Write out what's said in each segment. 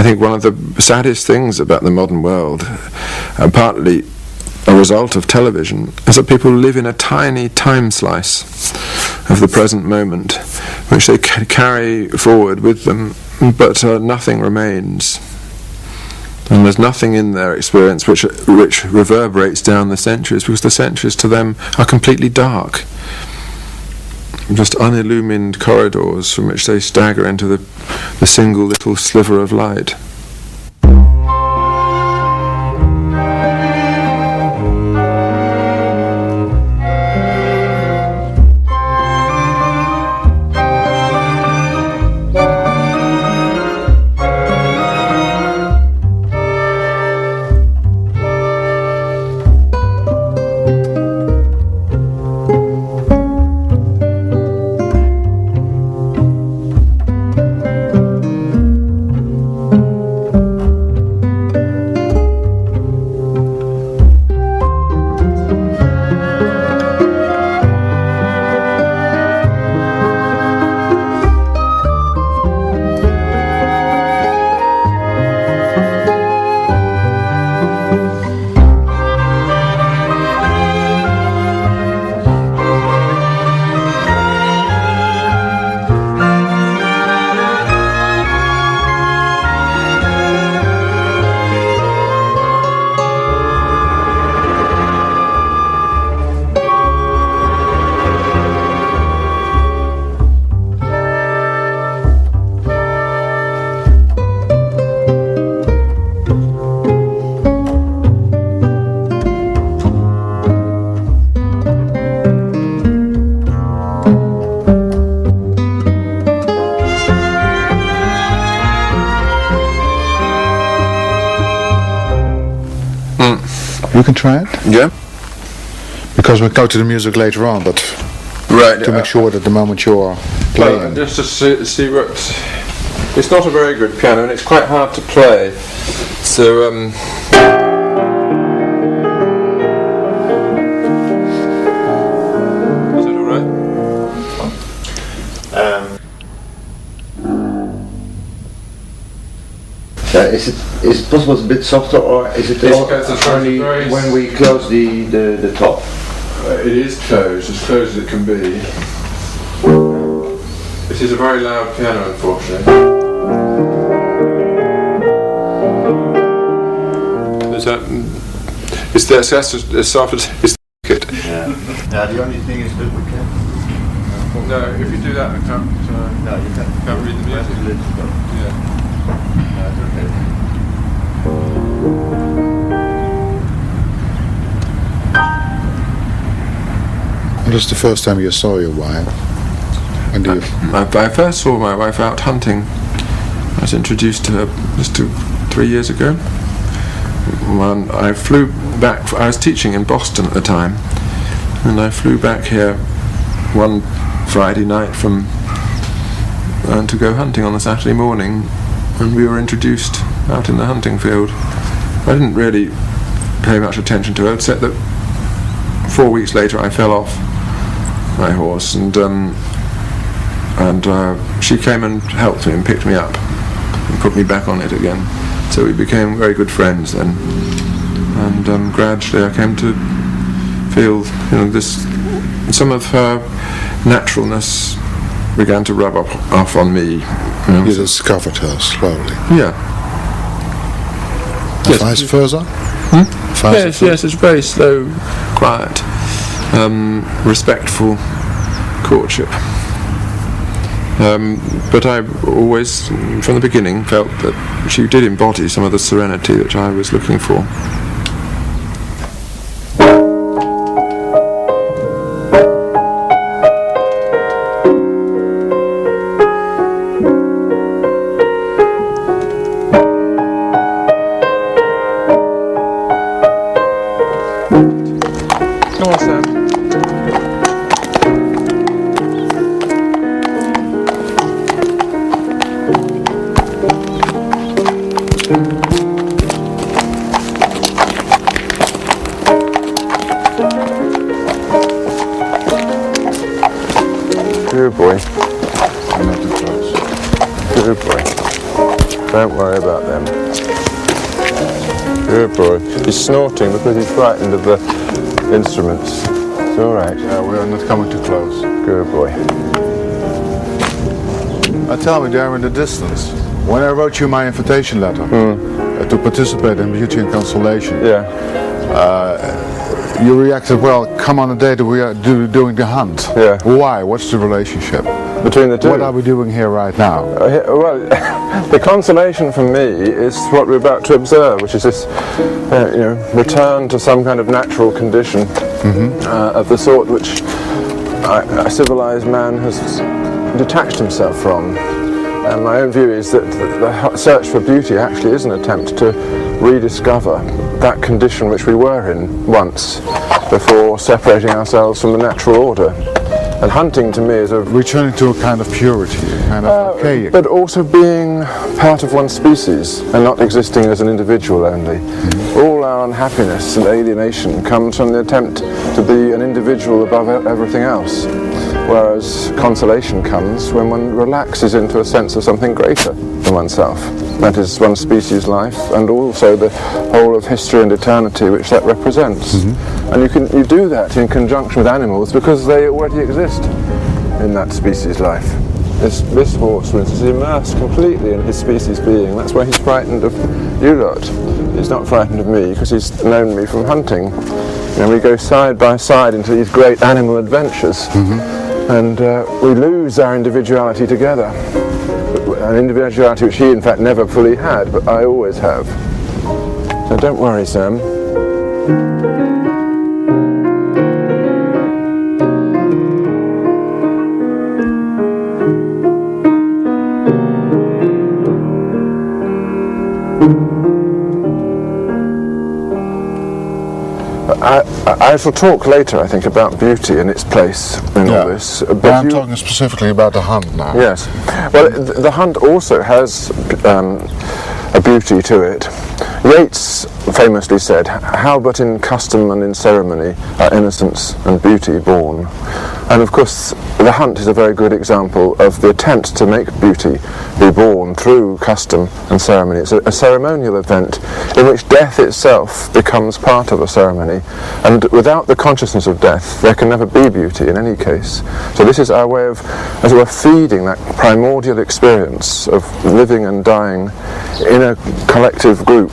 think one of the saddest things about the modern world, partly a result of television, is that people live in a tiny time slice of the present moment, which they carry forward with them, but nothing remains. And there's nothing in their experience which reverberates down the centuries, because the centuries to them are completely dark. Just unillumined corridors from which they stagger into the single little sliver of light. You can try it? Yeah. Because we'll go to the music later on, but right, to make sure that the moment you're playing... Well, just to see what... It's not a very good piano, and it's quite hard to play. So, is it all right? Is it possible it's a bit softer, or is it only when we close the top? It is closed as it can be. It is a very loud piano, unfortunately. That's as soft as it. Yeah. The only thing is that we can't. No, if you do that, I can't. No, you can't read the music. Yeah. Okay. What was the first time you saw your wife? When do you... I first saw my wife out hunting. I was introduced to her just 3 years ago. When I flew back, I was teaching in Boston at the time, and I flew back here one Friday night to go hunting on the Saturday morning, and we were introduced out in the hunting field. I didn't really pay much attention to her, except that 4 weeks later I fell off my horse, and she came and helped me and picked me up and put me back on it again. So we became very good friends then, and gradually I came to feel, some of her naturalness began to rub off on me. You discovered her slowly. Yeah. Yes. Vice versa? Yes, it's very slow, quiet, respectful courtship. But I always, from the beginning, felt that she did embody some of the serenity that I was looking for. Good boy. Not too close. Good boy. Don't worry about them. Good boy. He's snorting because he's frightened of the instruments. It's all right. Yeah, we are not coming too close. Good boy. Tell me, there in the distance, when I wrote you my invitation letter to participate in Beauty and Consolation, you reacted, well, come on a day that we are doing the hunt. Yeah. Why? What's the relationship between the two? What are we doing here right now? Well, the consolation for me is what we're about to observe, which is this return to some kind of natural condition of the sort which a civilized man has detached himself from. And my own view is that the search for beauty actually is an attempt to rediscover that condition which we were in once before separating ourselves from the natural order. And hunting to me is a returning to a kind of purity, a kind of archaic. But also being part of one species and not existing as an individual only. All our unhappiness and alienation comes from the attempt to be an individual above everything else. Whereas consolation comes when one relaxes into a sense of something greater than oneself. That is one species' life, and also the whole of history and eternity which that represents. And you do that in conjunction with animals because they already exist in that species' life. This horse, for instance, is immersed completely in his species being. That's why he's frightened of you lot. He's not frightened of me because he's known me from hunting. And we go side by side into these great animal adventures. And we lose our individuality together. An individuality which he in fact never fully had, but I always have. So don't worry, Sam. I shall talk later, I think, about beauty and its place in all this. But I'm talking specifically about the hunt now. Yes. Well, the hunt also has a beauty to it. Yeats famously said, "How but in custom and in ceremony are innocence and beauty born?" And of course, the hunt is a very good example of the attempt to make beauty be born through custom and ceremony. It's a ceremonial event in which death itself becomes part of a ceremony. And without the consciousness of death, there can never be beauty in any case. So this is our way of, as it were, feeding that primordial experience of living and dying in a collective group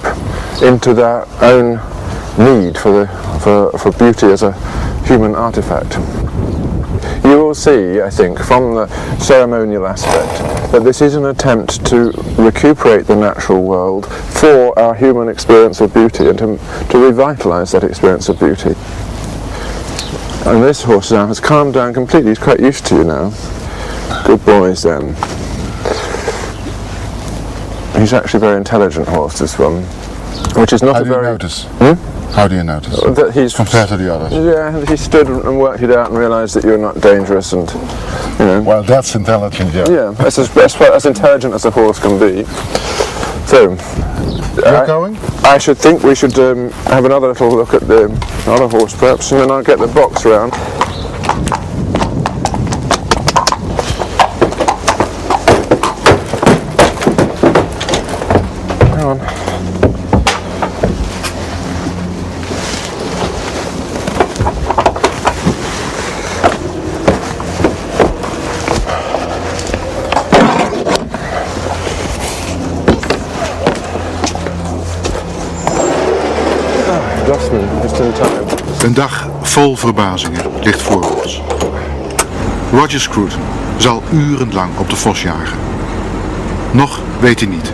into their own need for beauty as a human artifact. You will see, I think, from the ceremonial aspect, that this is an attempt to recuperate the natural world for our human experience of beauty and to revitalise that experience of beauty. And this horse now has calmed down completely. He's quite used to you now. Good boys then. He's actually a very intelligent horse, this one, which is not a very... How do you notice? How do you notice? That he's compared to the others? Yeah, he stood and worked it out and realised that you're not dangerous and, you know... Well, that's intelligent, yeah. Yeah, that's as intelligent as a horse can be. So... You're going? I should think we should have another little look at the other horse perhaps, and then I'll get the box round. Hang on. Een dag vol verbazingen ligt voor ons. Roger Scruton zal urenlang op de vos jagen. Nog weet hij niet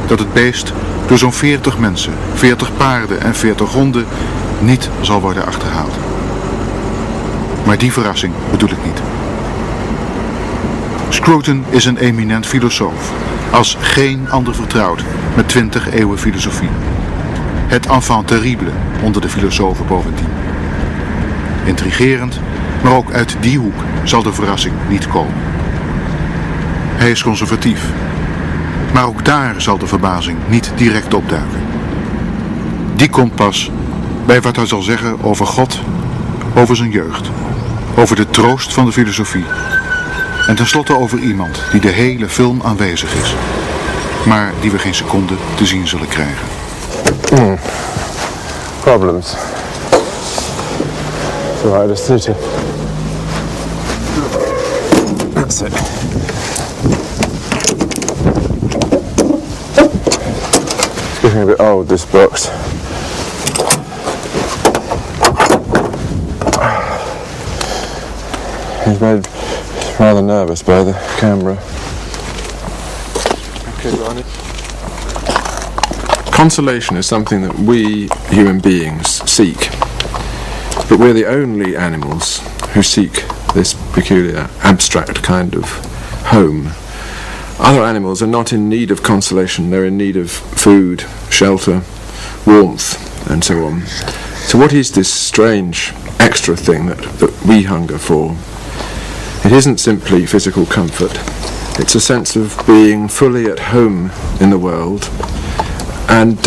dat het beest door zo'n 40 mensen, 40 paarden en 40 honden niet zal worden achterhaald. Maar die verrassing bedoel ik niet. Scruton is een eminent filosoof, als geen ander vertrouwd met 20 eeuwen filosofie. Het enfant terrible onder de filosofen bovendien. Intrigerend, maar ook uit die hoek zal de verrassing niet komen. Hij is conservatief, maar ook daar zal de verbazing niet direct opduiken. Die komt pas bij wat hij zal zeggen over God, over zijn jeugd, over de troost van de filosofie en tenslotte over iemand die de hele film aanwezig is. maar die we geen seconde te zien zullen krijgen. Problems. So I just need to... That's it. It's getting a bit old, this box. He's made rather nervous by the camera. Okay, Ronnie. Consolation is something that we human beings seek, but we're the only animals who seek this peculiar, abstract kind of home. Other animals are not in need of consolation, they're in need of food, shelter, warmth, and so on. So what is this strange extra thing that we hunger for? It isn't simply physical comfort. It's a sense of being fully at home in the world. And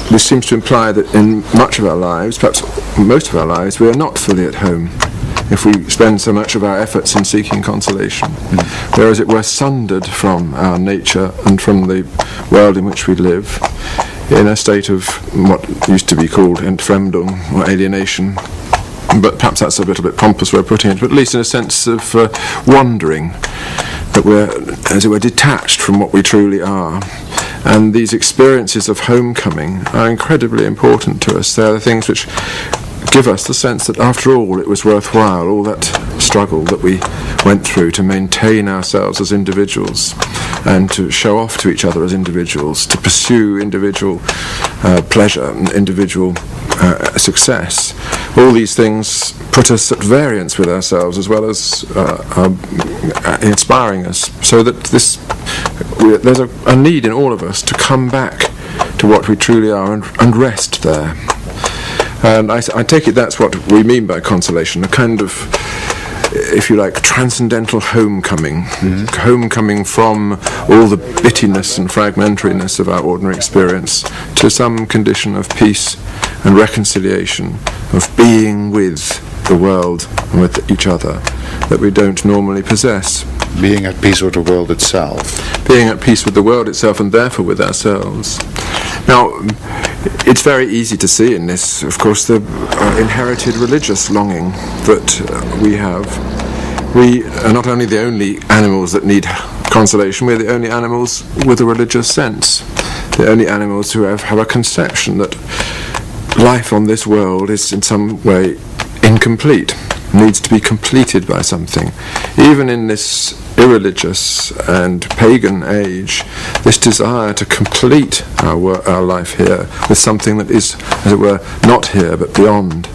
this seems to imply that in much of our lives, perhaps most of our lives, we are not fully at home if we spend so much of our efforts in seeking consolation. We're, as it were, sundered from our nature and from the world in which we live, in a state of what used to be called Entfremdung, or alienation. But perhaps that's a little bit pompous way of putting it, but at least in a sense of wandering, that we're, as it were, detached from what we truly are. And these experiences of homecoming are incredibly important to us. They're the things which give us the sense that after all it was worthwhile, all that struggle that we went through to maintain ourselves as individuals and to show off to each other as individuals, to pursue individual pleasure and individual success. All these things put us at variance with ourselves as well as inspiring us, so that there's a need in all of us to come back to what we truly are and rest there. And I take it that's what we mean by consolation, a kind of, if you like, transcendental homecoming. Homecoming from all the bittiness and fragmentariness of our ordinary experience to some condition of peace and reconciliation, of being with the world and with each other that we don't normally possess. Being at peace with the world itself. Being at peace with the world itself and therefore with ourselves. Now, it's very easy to see in this, of course, the inherited religious longing that we have. We are not only the only animals that need consolation, we're the only animals with a religious sense. The only animals who have a conception that life on this world is in some way incomplete, needs to be completed by something. Even in this irreligious and pagan age, this desire to complete our life here with something that is, as it were, not here but beyond,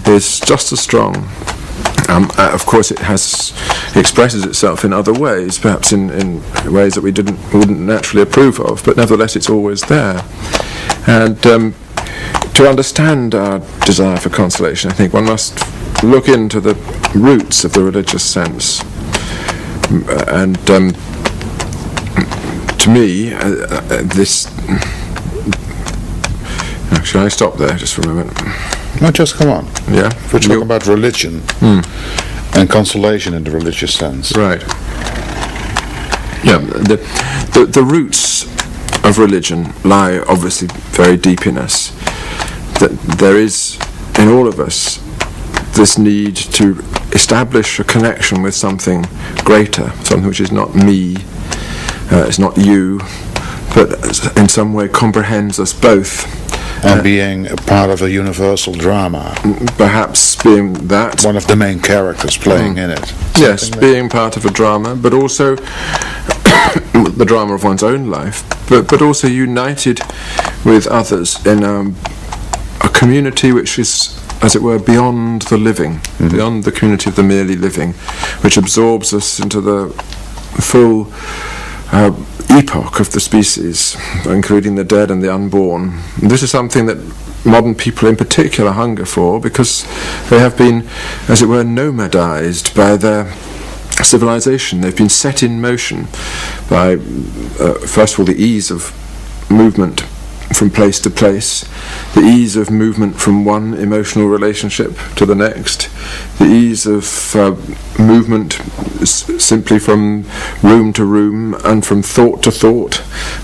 is just as strong. Of course, it expresses itself in other ways, perhaps in ways that we wouldn't naturally approve of, but nevertheless it's always there. And to understand our desire for consolation, I think one must look into the roots of the religious sense. And to me, this... Shall I stop there just for a moment? No, just come on. Yeah? We're talking about religion and consolation in the religious sense. Right. Yeah, the roots of religion lie obviously very deep in us. That there is in all of us this need to establish a connection with something greater, something which is not me, it's not you, but in some way comprehends us both. And being a part of a universal drama. Perhaps being that. One of the main characters playing in it. Yes, being part of a drama, but also the drama of one's own life, but also united with others in a community which is, as it were, beyond the living, beyond the community of the merely living, which absorbs us into the full epoch of the species, including the dead and the unborn. And this is something that modern people in particular hunger for, because they have been, as it were, nomadized by their civilization. They've been set in motion by, first of all, the ease of movement from place to place, the ease of movement from one emotional relationship to the next, the ease of movement simply from room to room and from thought to thought,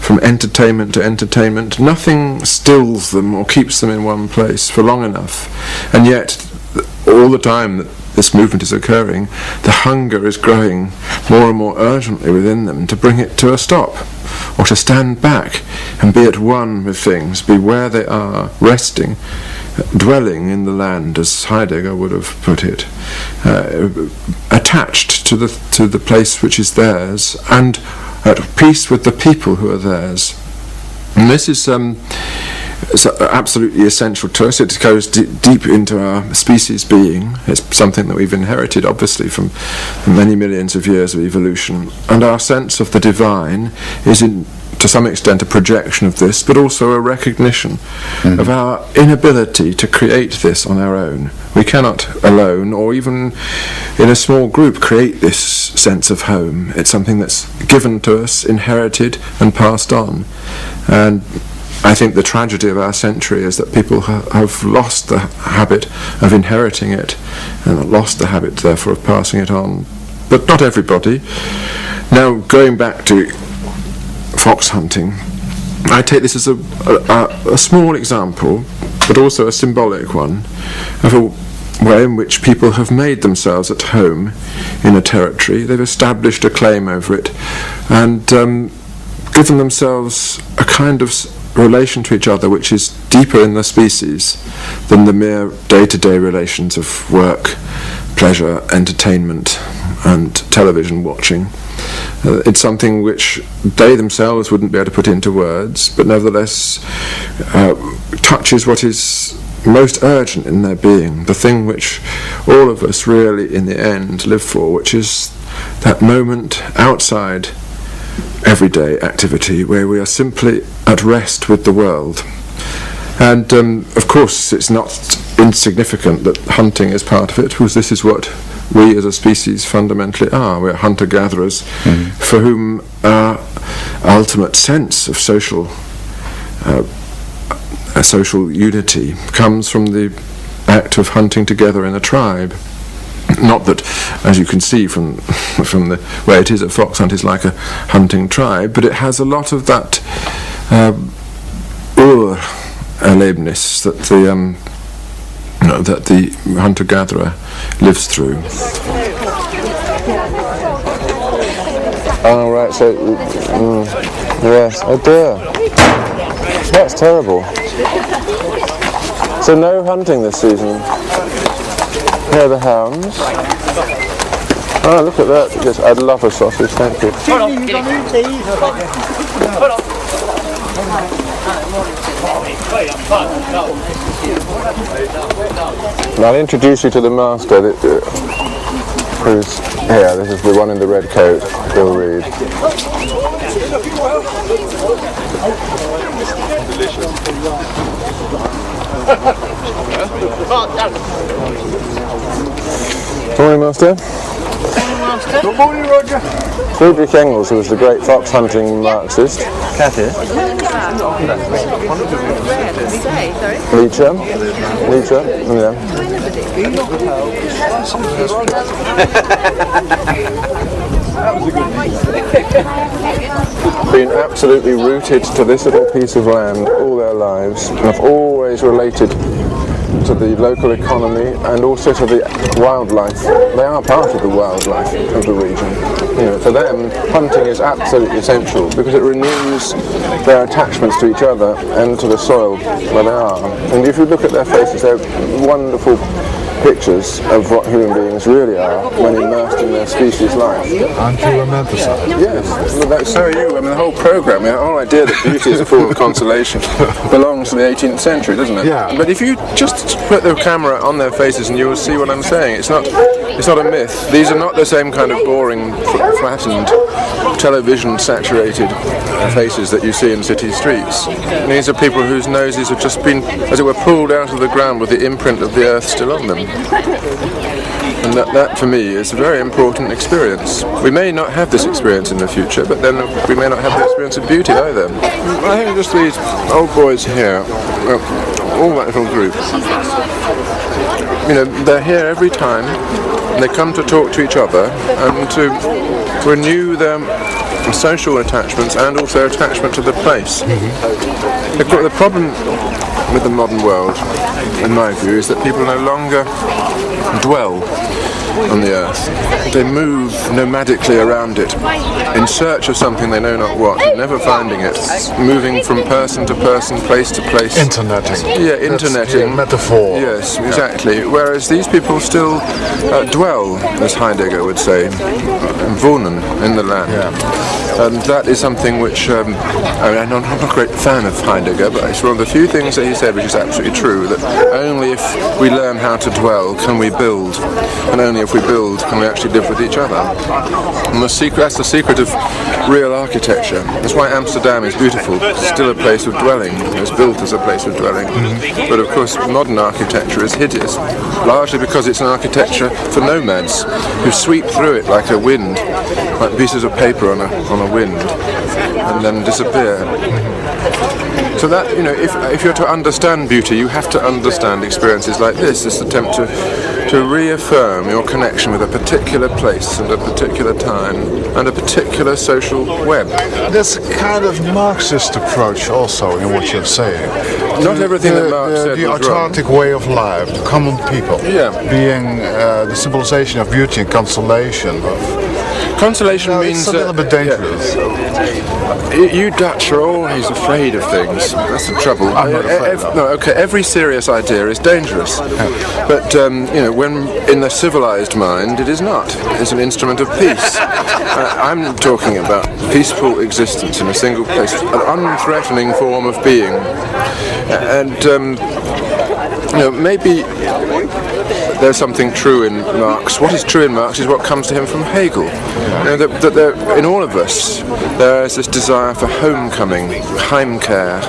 from entertainment to entertainment. Nothing stills them or keeps them in one place for long enough, and yet all the time that this movement is occurring, the hunger is growing more and more urgently within them to bring it to a stop, or to stand back and be at one with things, be where they are, resting, dwelling in the land, as Heidegger would have put it, attached to the place which is theirs, and at peace with the people who are theirs. And this is absolutely essential to us. It goes deep into our species being. It's something that we've inherited, obviously, from many millions of years of evolution. And our sense of the divine is, to some extent, a projection of this, but also a recognition of our inability to create this on our own. We cannot alone, or even in a small group, create this sense of home. It's something that's given to us, inherited, and passed on. And I think the tragedy of our century is that people have lost the habit of inheriting it, and lost the habit, therefore, of passing it on. But not everybody. Now, going back to fox hunting, I take this as a small example, but also a symbolic one, of a way in which people have made themselves at home in a territory. They've established a claim over it, and given themselves a kind of relation to each other which is deeper in the species than the mere day-to-day relations of work, pleasure, entertainment and television watching. It's something which they themselves wouldn't be able to put into words, but nevertheless touches what is most urgent in their being, the thing which all of us really in the end live for, which is that moment outside everyday activity where we are simply at rest with the world. And of course it's not insignificant that hunting is part of it, because this is what we as a species fundamentally are. We're hunter-gatherers for whom our ultimate sense of social unity comes from the act of hunting together in a tribe. Not that, as you can see from the way it is, a fox hunt is like a hunting tribe, but it has a lot of that Erlebnis that the hunter-gatherer lives through. Oh right, so yes, oh dear, that's terrible. So no hunting this season. Here are the hounds. Oh, look at that. Yes, I'd love a sausage, thank you. I'll introduce you to the master, who's here. This is the one in the red coat, Bill Reed. Morning, Master. Good morning, Roger. Friedrich Engels, who was the great fox hunting Marxist. Kathy. Nietzsche. Yeah. Been absolutely rooted to this little piece of land all their lives, and have always related to the local economy and also to the wildlife. They are part of the wildlife of the region. You know, for them, hunting is absolutely essential because it renews their attachments to each other and to the soil where they are. And if you look at their faces, they're wonderful pictures of what human beings really are when immersed in their species life. Aren't you romanticized? Yes, so are you. I mean, the whole programme, the whole idea that beauty is a form of consolation belongs to the 18th century, doesn't it? Yeah. But if you just put the camera on their faces and you will see what I'm saying. It's not a myth. These are not the same kind of boring, flattened, television-saturated faces that you see in city streets. These are people whose noses have just been, as it were, pulled out of the ground with the imprint of the earth still on them. And that for me is a very important experience. We may not have this experience in the future, but then we may not have the experience of beauty either. I think just these old boys here, all that little group, they're here every time, and they come to talk to each other and to renew their social attachments and also attachment to the place. The problem with the modern world, in my view, is that people no longer dwell on the earth. They move nomadically around it in search of something they know not what, never finding it, moving from person to person, place to place. Interneting. Yeah, interneting. That's the metaphor. Yes, exactly. Yeah. Whereas these people still dwell, as Heidegger would say, wohnen in the land. Yeah. And that is something which, I'm not a great fan of Heidegger, but it's one of the few things that he said which is absolutely true, that only if we learn how to dwell can we build, and only if we build can we actually live with each other. And that's the secret of real architecture. That's why Amsterdam is beautiful. It's still a place of dwelling. It's built as a place of dwelling. But of course modern architecture is hideous, largely because it's an architecture for nomads who sweep through it like a wind, like pieces of paper on a wind, and then disappear. So that, if you're to understand beauty, you have to understand experiences like this attempt to reaffirm your connection with a particular place and a particular time and a particular social web. There's a kind of Marxist approach also in what you're saying. Not everything that Marx said the was autarkic way of life, the common people, being the symbolization of beauty and consolation. Consolation means it's a little bit dangerous. You Dutch are always afraid of things. That's the trouble. I'm not afraid every serious idea is dangerous. But when in the civilized mind, it is not. It's an instrument of peace. I'm talking about peaceful existence in a single place, an unthreatening form of being, and maybe there's something true in Marx. What is true in Marx is what comes to him from Hegel. That there, in all of us, there is this desire for homecoming, Heimkehr,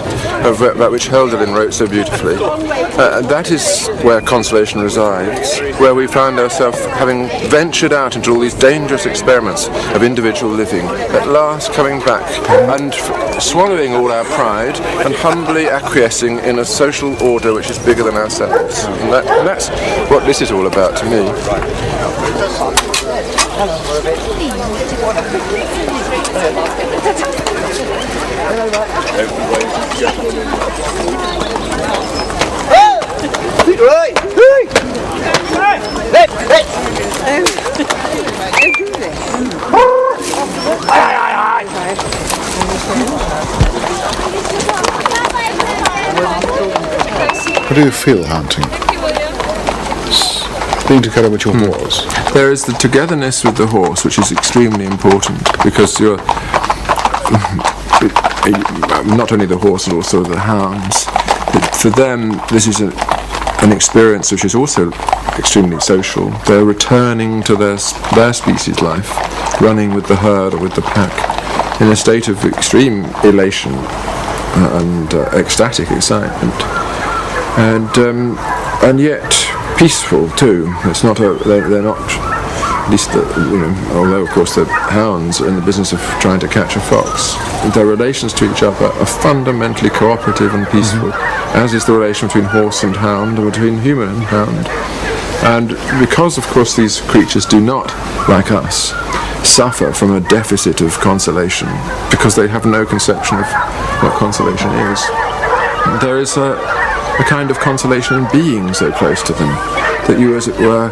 about which Hölderlin wrote so beautifully. That is where consolation resides, where we find ourselves having ventured out into all these dangerous experiments of individual living, at last coming back and swallowing all our pride and humbly acquiescing in a social order which is bigger than ourselves. And that's what this is all about to me. How do you feel hunting? Being together with your horse. There is the togetherness with the horse, which is extremely important, because you're not only the horse but also the hounds. For them, this is an experience which is also extremely social. They're returning to their species life, running with the herd or with the pack, in a state of extreme elation and ecstatic excitement, and yet peaceful too. It's not they're not, at least although of course the hounds are in the business of trying to catch a fox, their relations to each other are fundamentally cooperative and peaceful, as is the relation between horse and hound or between human and hound. And because of course these creatures do not, like us, suffer from a deficit of consolation, because they have no conception of what consolation is, there is a kind of consolation in being so close to them, that you, as it were,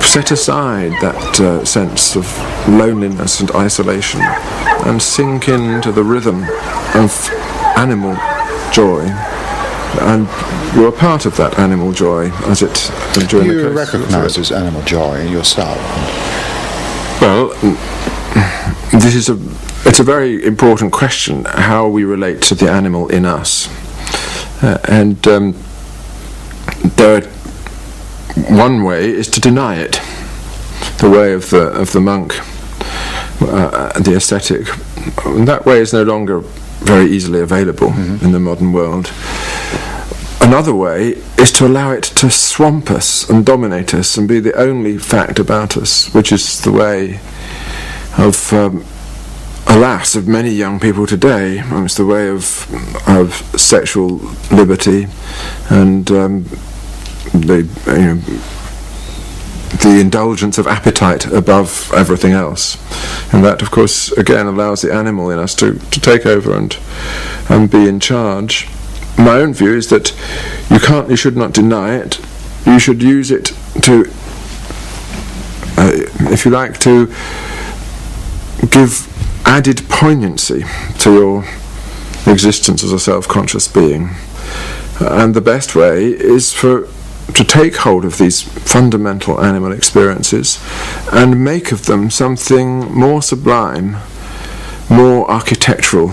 set aside that sense of loneliness and isolation and sink into the rhythm of animal joy, and you're a part of that animal joy as it during the course. You recognise this animal joy in yourself? Well, it's a very important question, how we relate to the animal in us. And one way is to deny it. The way of the monk, the ascetic. And that way is no longer very easily available in the modern world. Another way is to allow it to swamp us and dominate us and be the only fact about us, which is the way of, alas, of many young people today. It's the way of sexual liberty and the indulgence of appetite above everything else. And that, of course, again allows the animal in us to take over and be in charge. My own view is that you should not deny it. You should use it to, if you like, to give added poignancy to your existence as a self-conscious being. And the best way is to take hold of these fundamental animal experiences and make of them something more sublime, more architectural,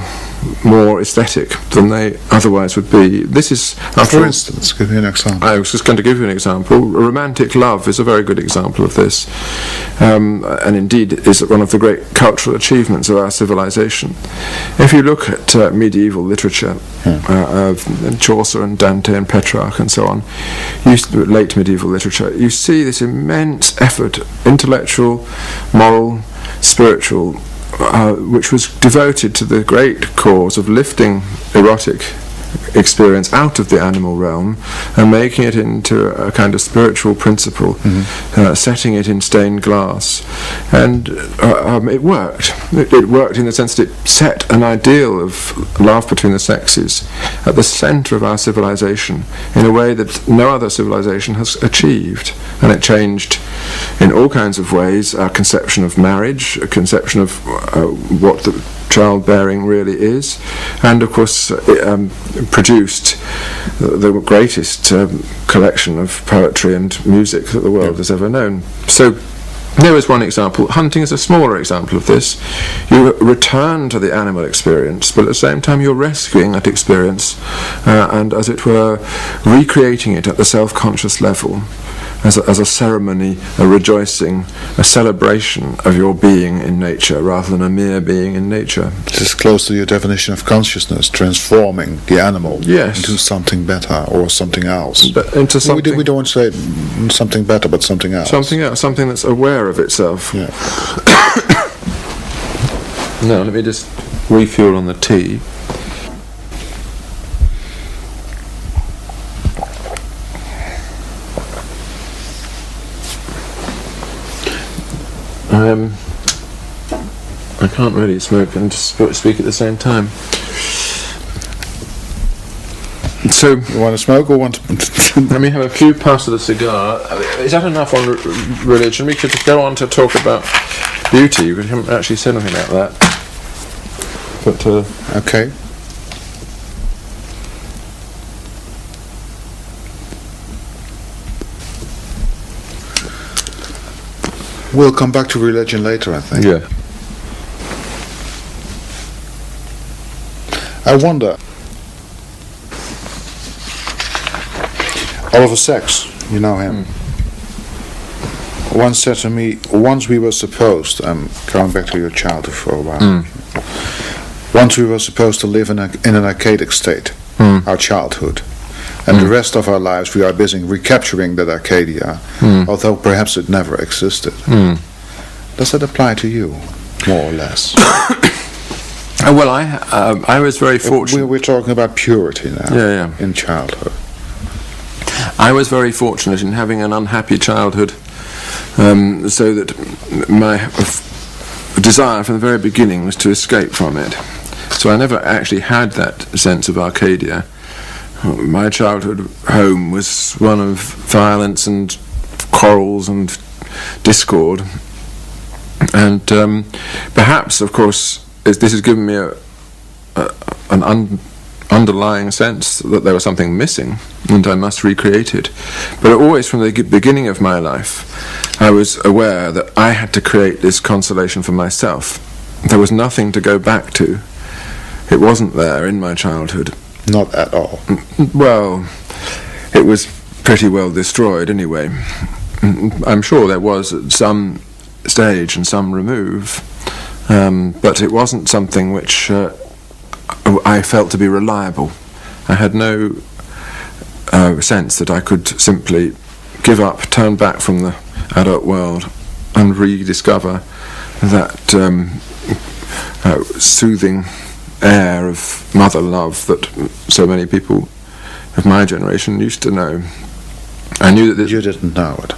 more aesthetic than they otherwise would be. This is, for instance, give me an example. I was just going to give you an example. Romantic love is a very good example of this, and indeed is one of the great cultural achievements of our civilization. If you look at medieval literature, of Chaucer and Dante and Petrarch and so on, late medieval literature, you see this immense effort, intellectual, moral, spiritual, which was devoted to the great cause of lifting erotic experience out of the animal realm and making it into a kind of spiritual principle, setting it in stained glass. And it worked. It worked in the sense that it set an ideal of love between the sexes at the centre of our civilization in a way that no other civilization has achieved. And it changed in all kinds of ways our conception of marriage, a conception of what the childbearing really is, and of course produced the greatest collection of poetry and music that the world has ever known. So there is one example. Hunting is a smaller example of this. You return to the animal experience, but at the same time you're rescuing that experience and, as it were, recreating it at the self-conscious level as a ceremony, a rejoicing, a celebration of your being in nature rather than a mere being in nature. This is close to your definition of consciousness, transforming the animal into something better or something else. But into something we don't say something better, but something else. Something else, something that's aware of itself. Yeah. Now, let me just refuel on the tea. I can't really smoke and just speak at the same time. So, you want to smoke or want to... Let me have a few puffs of the cigar. Is that enough on religion? We could go on to talk about beauty. We haven't actually said anything about that. But, okay. We'll come back to religion later, I think. Yeah. I wonder, Oliver Sacks, you know him, once said to me, once we were supposed, I'm going back to your childhood for a while, once we were supposed to live in an archaic state, our childhood, and the rest of our lives we are busy recapturing that Arcadia, although perhaps it never existed. Does that apply to you, more or less? Well, I was very fortunate. We're talking about purity now, in childhood. I was very fortunate in having an unhappy childhood, so that my desire from the very beginning was to escape from it. So I never actually had that sense of Arcadia. My childhood home was one of violence and quarrels and discord, and perhaps, of course, this has given me an underlying sense that there was something missing and I must recreate it. But always from the beginning of my life I was aware that I had to create this consolation for myself. There was nothing to go back to. It wasn't there in my childhood. Not at all. Well, it was pretty well destroyed anyway. I'm sure there was at some stage and some remove, but it wasn't something which I felt to be reliable. I had no sense that I could simply give up, turn back from the adult world, and rediscover that soothing air of mother love that so many people of my generation used to know. I knew that you didn't know it.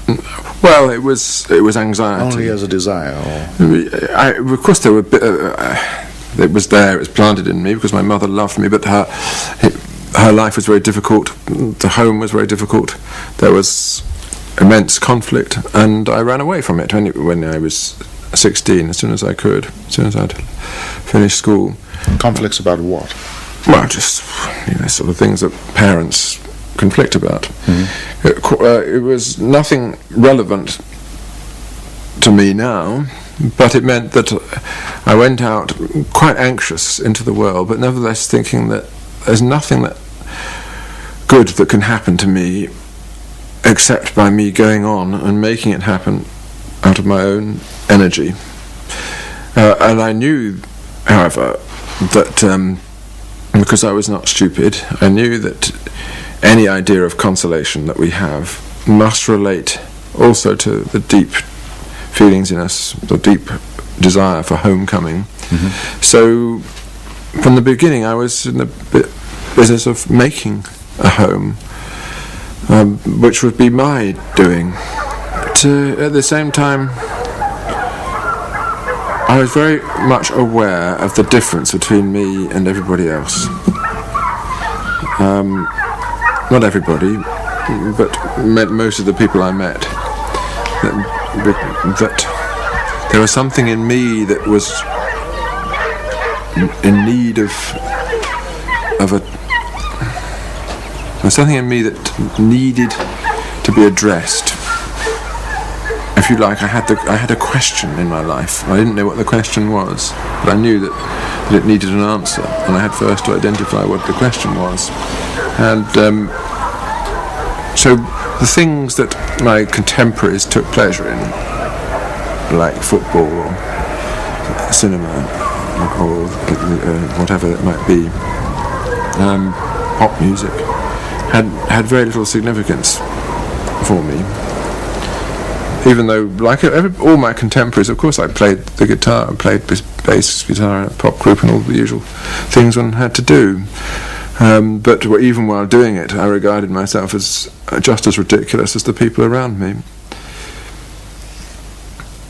Well, it was anxiety. Only as a desire. Of course, there were. It was there. It was planted in me because my mother loved me, but her life was very difficult. The home was very difficult. There was immense conflict, and I ran away from it when I was 16. As soon as I could, as soon as I'd finished school. Conflicts about what? Well, just sort of things that parents conflict about. It was nothing relevant to me now, but it meant that I went out quite anxious into the world, but nevertheless thinking that there's nothing that good that can happen to me except by me going on and making it happen out of my own energy. And I knew, however, that because I was not stupid, I knew that any idea of consolation that we have must relate also to the deep feelings in us, the deep desire for homecoming. So from the beginning I was in the business of making a home, which would be my doing. At the same time, I was very much aware of the difference between me and everybody else. Not everybody, but most of the people I met. That there was something in me that was in need of a. There was something in me that needed to be addressed. If you like, I had a question in my life. I didn't know what the question was, but I knew that it needed an answer, and I had first to identify what the question was. And so the things that my contemporaries took pleasure in, like football or cinema or whatever it might be, pop music, had very little significance for me. Even though, like all my contemporaries, of course I played the guitar, I played bass guitar in a pop group and all the usual things one had to do. But even while doing it, I regarded myself as just as ridiculous as the people around me.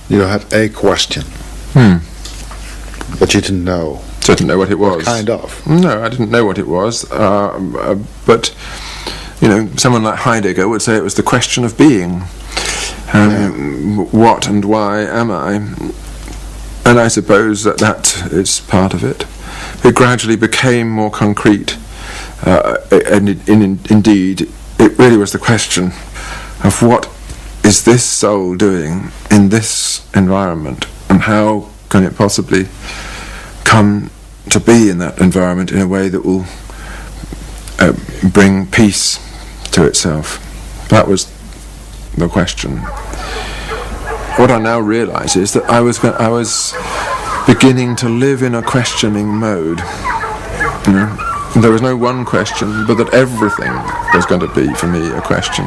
You had a question, but you didn't know. So I didn't know what it was. What kind of? No, I didn't know what it was. But someone like Heidegger would say it was the question of being. What and why am I? And I suppose that is part of it. It gradually became more concrete, and indeed, it really was the question of what is this soul doing in this environment, and how can it possibly come to be in that environment in a way that will bring peace to itself. That was the question. What I now realise is that I was beginning to live in a questioning mode. There was no one question, but that everything was going to be for me a question,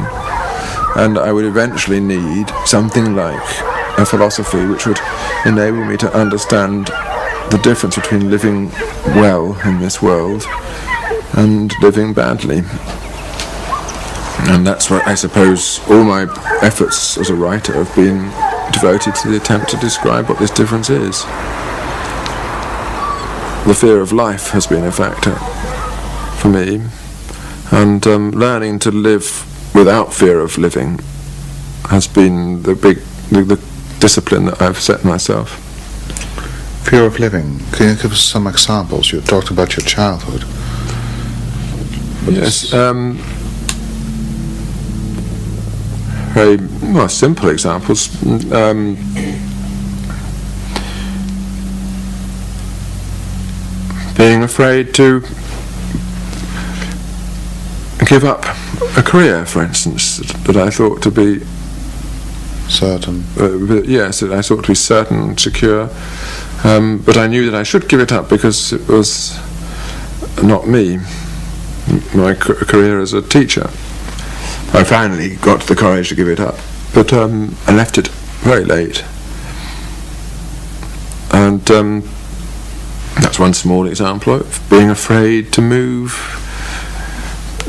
and I would eventually need something like a philosophy which would enable me to understand the difference between living well in this world and living badly. And that's what I suppose all my efforts as a writer have been devoted to, the attempt to describe what this difference is. The fear of life has been a factor for me, and learning to live without fear of living has been the discipline that I've set myself. Fear of living. Can you give us some examples? You talked about your childhood. Yes. Very simple examples. Being afraid to give up a career, for instance, that I thought to be certain. Yes, that I thought to be certain and secure. But I knew that I should give it up because it was not me. My career as a teacher I finally got the courage to give it up, but I left it very late. And that's one small example of being afraid to move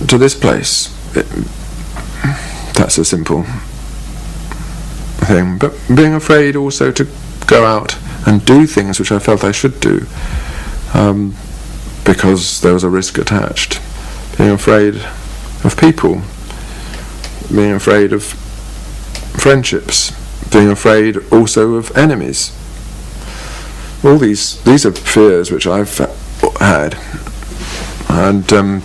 to this place. That's a simple thing. But being afraid also to go out and do things which I felt I should do, because there was a risk attached. Being afraid of people, being afraid of friendships, being afraid also of enemies. All these are fears which I've had, and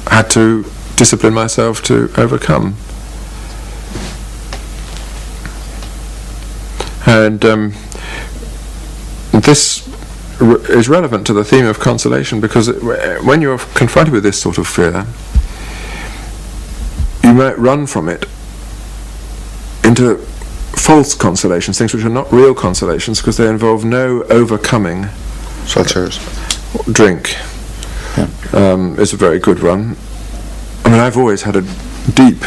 had to discipline myself to overcome. And this is relevant to the theme of consolation, because when you're confronted with this sort of fear, you might run from it into false consolations, things which are not real consolations, because they involve no overcoming. Such as? Drink. Yeah. Is a very good one. I mean, I've always had a deep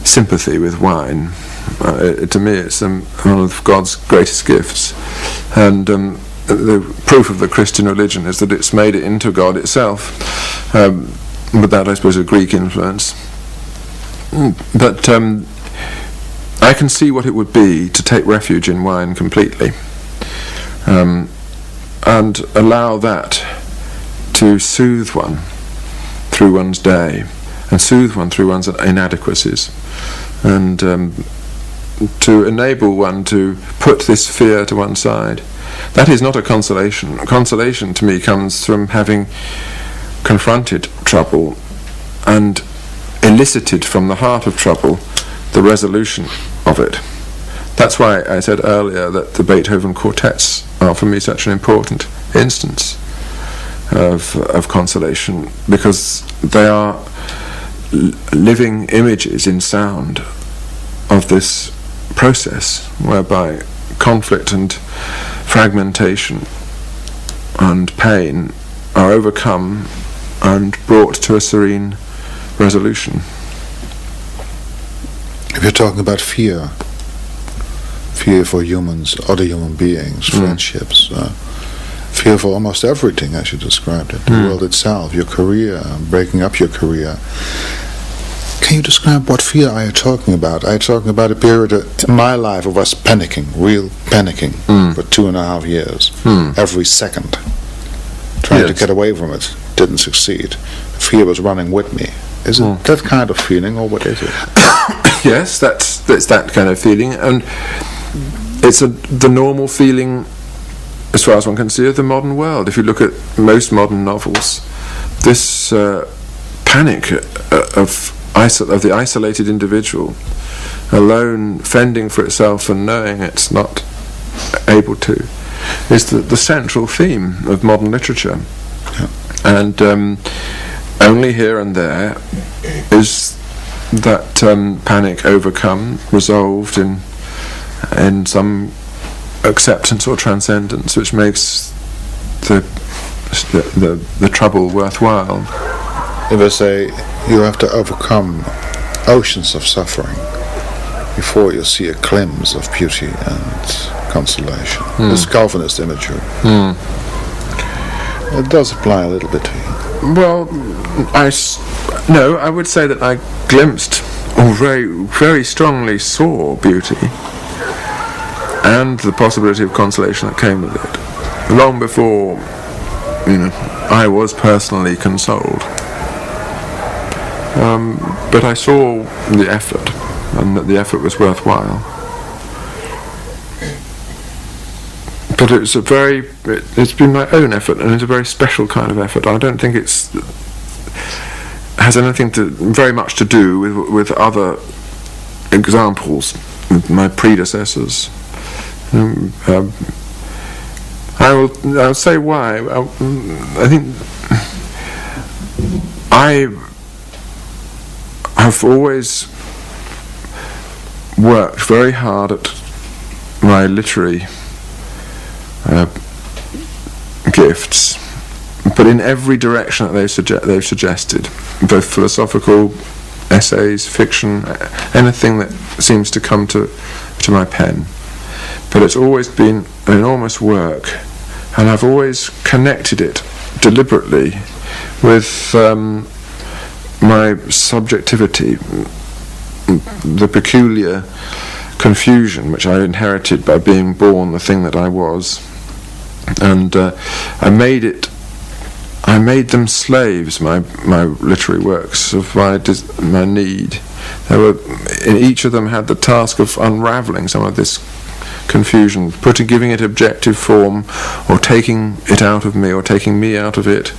sympathy with wine. To me, it's one of God's greatest gifts, and the proof of the Christian religion is that it's made it into God itself. But that, I suppose, is a Greek influence. But I can see what it would be to take refuge in wine completely, and allow that to soothe one through one's day, and soothe one through one's inadequacies, and to enable one to put this fear to one side. That is not a consolation. Consolation to me comes from having confronted trouble and elicited from the heart of trouble the resolution of it. That's why I said earlier that the Beethoven quartets are for me such an important instance of consolation, because they are living images in sound of this process whereby conflict and fragmentation and pain are overcome and brought to a serene resolution. If you're talking about fear for humans, other human beings, friendships, fear for almost everything, as you described it, the world itself, your career, breaking up your career. Can you describe what fear are you talking about? Are you talking about a period in my life I was panicking, real panicking, for 2.5 years, every second, trying to get away from it, didn't succeed. Fear was running with me. Is it that kind of feeling, or what is it? Yes, that's that kind of feeling, and it's the normal feeling, as far as one can see, of the modern world. If you look at most modern novels, this panic of the isolated individual, alone, fending for itself and knowing it's not able to, is the central theme of modern literature. Yeah. And only here and there is that panic overcome, resolved in some acceptance or transcendence, which makes the trouble worthwhile. If I say you have to overcome oceans of suffering before you see a glimpse of beauty and consolation. This Calvinist imagery. It does apply a little bit to you. Well, I would say that I glimpsed, or very, very strongly saw beauty and the possibility of consolation that came with it, long before, I was personally consoled. But I saw the effort, and that the effort was worthwhile. But it's been my own effort, and it's a very special kind of effort. I don't think has anything very much to do with other examples, with my predecessors. I'll say why. I think I have always worked very hard at my literary gifts, but in every direction that they've suggested, both philosophical, essays, fiction, anything that seems to come to my pen. But it's always been an enormous work, and I've always connected it deliberately with my subjectivity, the peculiar confusion which I inherited by being born the thing that I was, and I made them slaves, my literary works, of my need. In each of them had the task of unravelling some of this confusion, giving it objective form, or taking it out of me, or taking me out of it.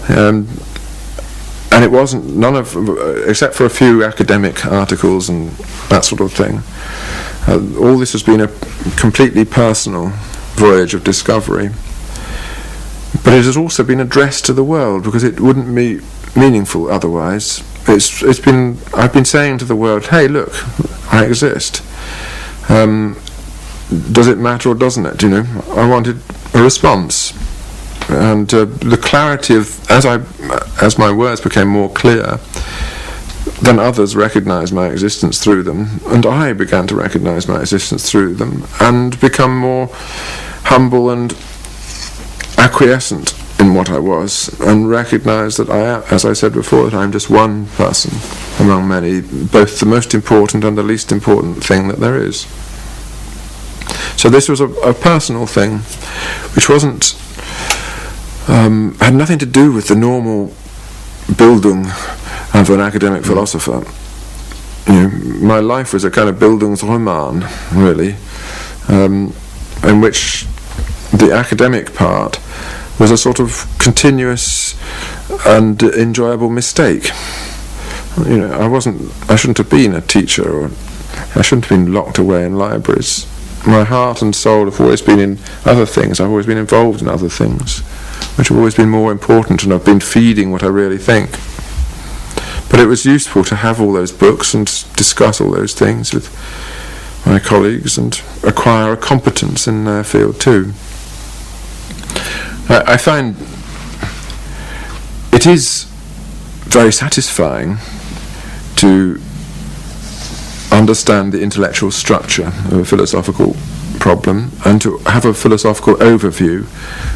And it wasn't except for a few academic articles and that sort of thing. All this has been a completely personal voyage of discovery. But it has also been addressed to the world, because it wouldn't be meaningful otherwise. I've been saying to the world, hey, look, I exist. Does it matter or doesn't it? I wanted a response. And the clarity of, as my words became more clear, then others recognised my existence through them, and I began to recognise my existence through them, and become more humble and acquiescent in what I was, and recognise that as I said before, that I'm just one person among many, both the most important and the least important thing that there is. So this was a personal thing, which wasn't had nothing to do with the normal Bildung of an academic philosopher. My life was a kind of Bildungsroman, really, in which the academic part was a sort of continuous and enjoyable mistake. I shouldn't have been a teacher, or I shouldn't have been locked away in libraries. My heart and soul have always been in other things. I've always been involved in other things, which have always been more important, and I've been feeding what I really think. But it was useful to have all those books and discuss all those things with my colleagues and acquire a competence in their field too. I find it is very satisfying to understand the intellectual structure of a philosophical problem, and to have a philosophical overview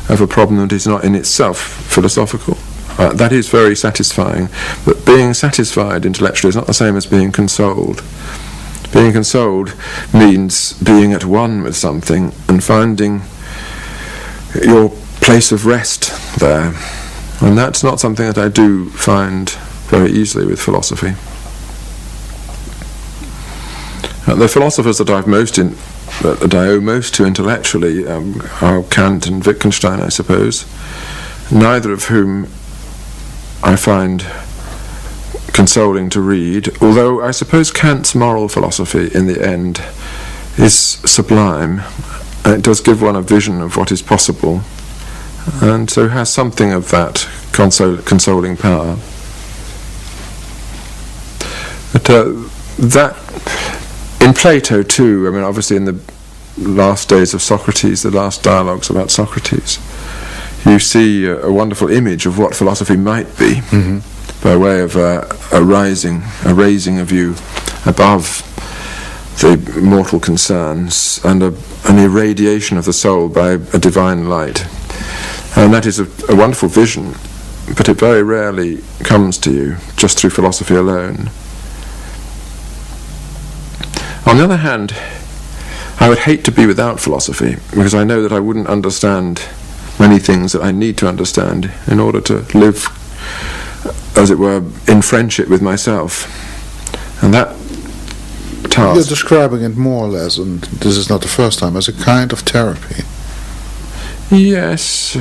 of a problem that is not in itself philosophical. That is very satisfying, but being satisfied intellectually is not the same as being consoled. Being consoled means being at one with something and finding your place of rest there, and that's not something that I do find very easily with philosophy. The philosophers that that I owe most to intellectually are Kant and Wittgenstein, I suppose, neither of whom I find consoling to read, although I suppose Kant's moral philosophy in the end is sublime, and it does give one a vision of what is possible, and so has something of that consoling power. But that in Plato too, obviously in the last days of Socrates, the last dialogues about Socrates, you see a wonderful image of what philosophy might be, by way of a raising of you above the mortal concerns, and an irradiation of the soul by a divine light. And that is a wonderful vision, but it very rarely comes to you just through philosophy alone. On the other hand, I would hate to be without philosophy, because I know that I wouldn't understand many things that I need to understand in order to live, as it were, in friendship with myself. And that task... You're describing it more or less, and this is not the first time, as a kind of therapy. Yes.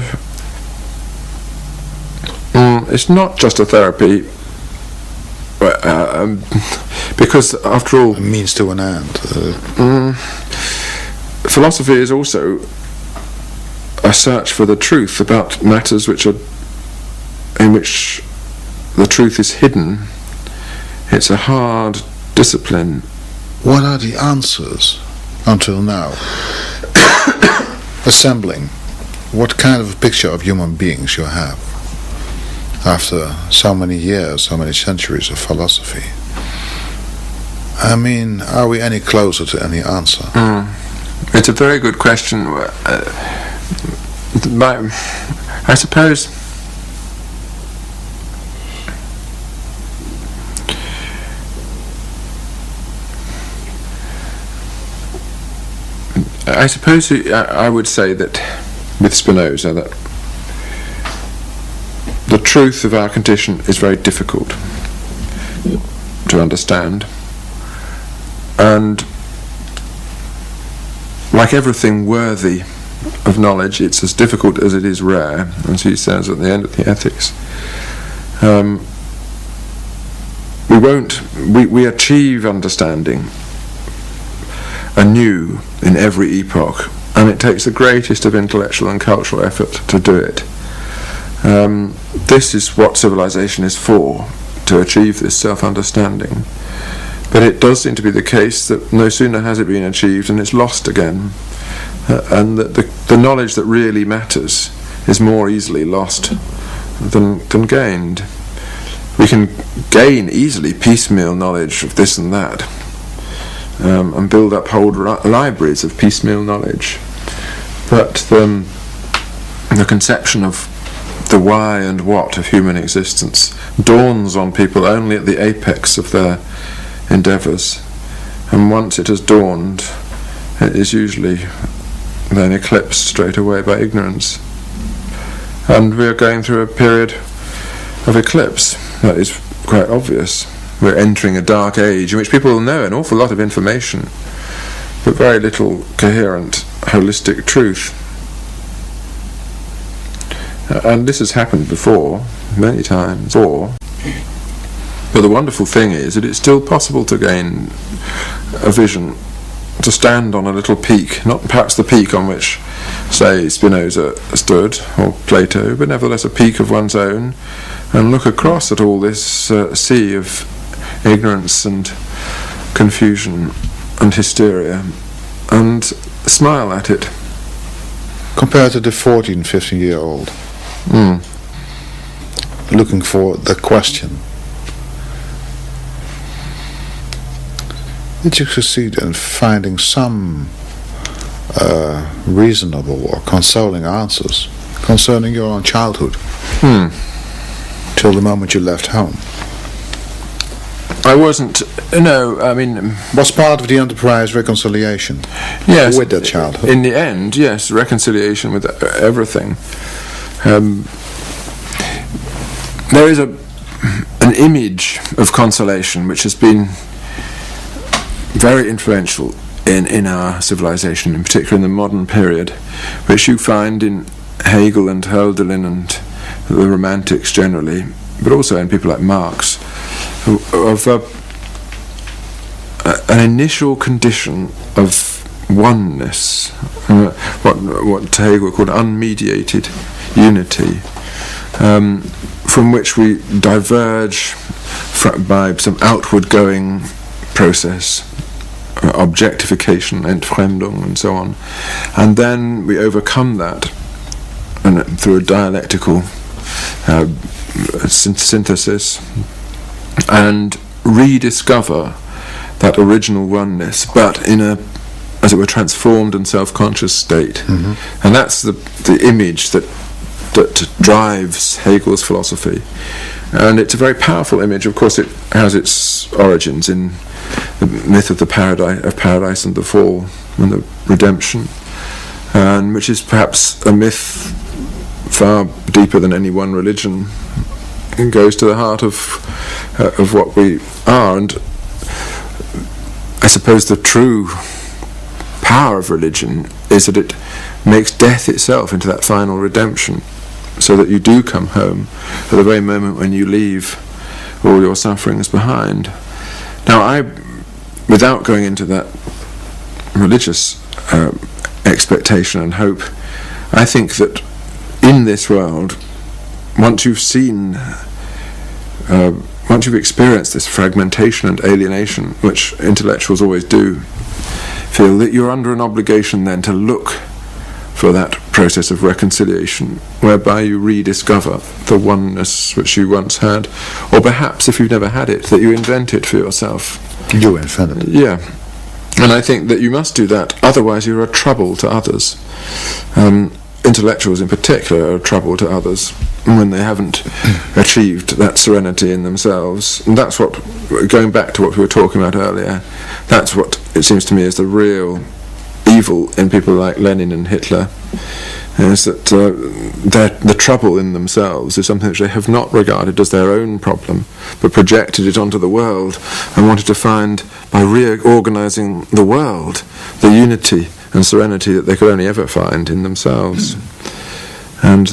It's not just a therapy, because after all... A means to an end. Philosophy is also a search for the truth about matters in which the truth is hidden. It's a hard discipline. What are the answers until now? Assembling what kind of a picture of human beings you have. after so many years, so many centuries of philosophy. I mean, are we any closer to any answer? It's a very good question. I suppose I would say that with Spinoza that the truth of our condition is very difficult to understand, and like everything worthy of knowledge, it's as difficult as it is rare, as he says at the end of the Ethics. We achieve understanding anew in every epoch, and it takes the greatest of intellectual and cultural effort to do it. This is what civilization is for, to achieve this self-understanding. But it does seem to be the case that no sooner has it been achieved and it's lost again, and that the knowledge that really matters is more easily lost than gained. We can gain easily piecemeal knowledge of this and that, and build up whole libraries of piecemeal knowledge. But the conception of the why and what of human existence dawns on people only at the apex of their endeavours, and once it has dawned, it is usually then eclipsed straight away by ignorance. And we are going through a period of eclipse. That is quite obvious. We're entering a dark age in which people will know an awful lot of information, but very little coherent, holistic truth. And this has happened before, many times. But the wonderful thing is that it's still possible to gain a vision, to stand on a little peak, not perhaps the peak on which, say, Spinoza stood, or Plato, but nevertheless a peak of one's own, and look across at all this sea of ignorance and confusion and hysteria, and smile at it. Compared to the 14, 15-year-old, looking for the question, did you succeed in finding some reasonable or consoling answers concerning your own childhood till the moment you left home? I wasn't, no, I mean... Was part of the enterprise reconciliation with that childhood? In the end, yes, reconciliation with everything. There is an image of consolation which has been very influential in our civilization, in particular in the modern period, which you find in Hegel and Hölderlin and the Romantics generally, but also in people like Marx, of an initial condition of oneness, what Hegel called unmediated unity, from which we diverge by some outward-going process, objectification, Entfremdung, and so on, and then we overcome that through a dialectical synthesis and rediscover that original oneness, but in a, as it were, transformed and self-conscious state. And that's the image that drives Hegel's philosophy, and it's a very powerful image. Of course, it has its origins in the myth of the paradise and the fall and the redemption, and which is perhaps a myth far deeper than any one religion, and goes to the heart of what we are. And I suppose the true power of religion is that it makes death itself into that final redemption, so that you do come home at the very moment when you leave all your sufferings behind. Now, without going into that religious expectation and hope, I think that in this world, once you've experienced this fragmentation and alienation, which intellectuals always do, feel that you're under an obligation then to look for for that process of reconciliation, whereby you rediscover the oneness which you once had, or perhaps, if you've never had it, that you invent it for yourself. You invented it. Yeah. And I think that you must do that, otherwise you're a trouble to others. Intellectuals in particular are a trouble to others when they haven't achieved that serenity in themselves. And that's what, going back to what we were talking about earlier, that's what it seems to me is the real evil in people like Lenin and Hitler, is that the trouble in themselves is something which they have not regarded as their own problem, but projected it onto the world and wanted to find, by reorganizing the world, the unity and serenity that they could only ever find in themselves. And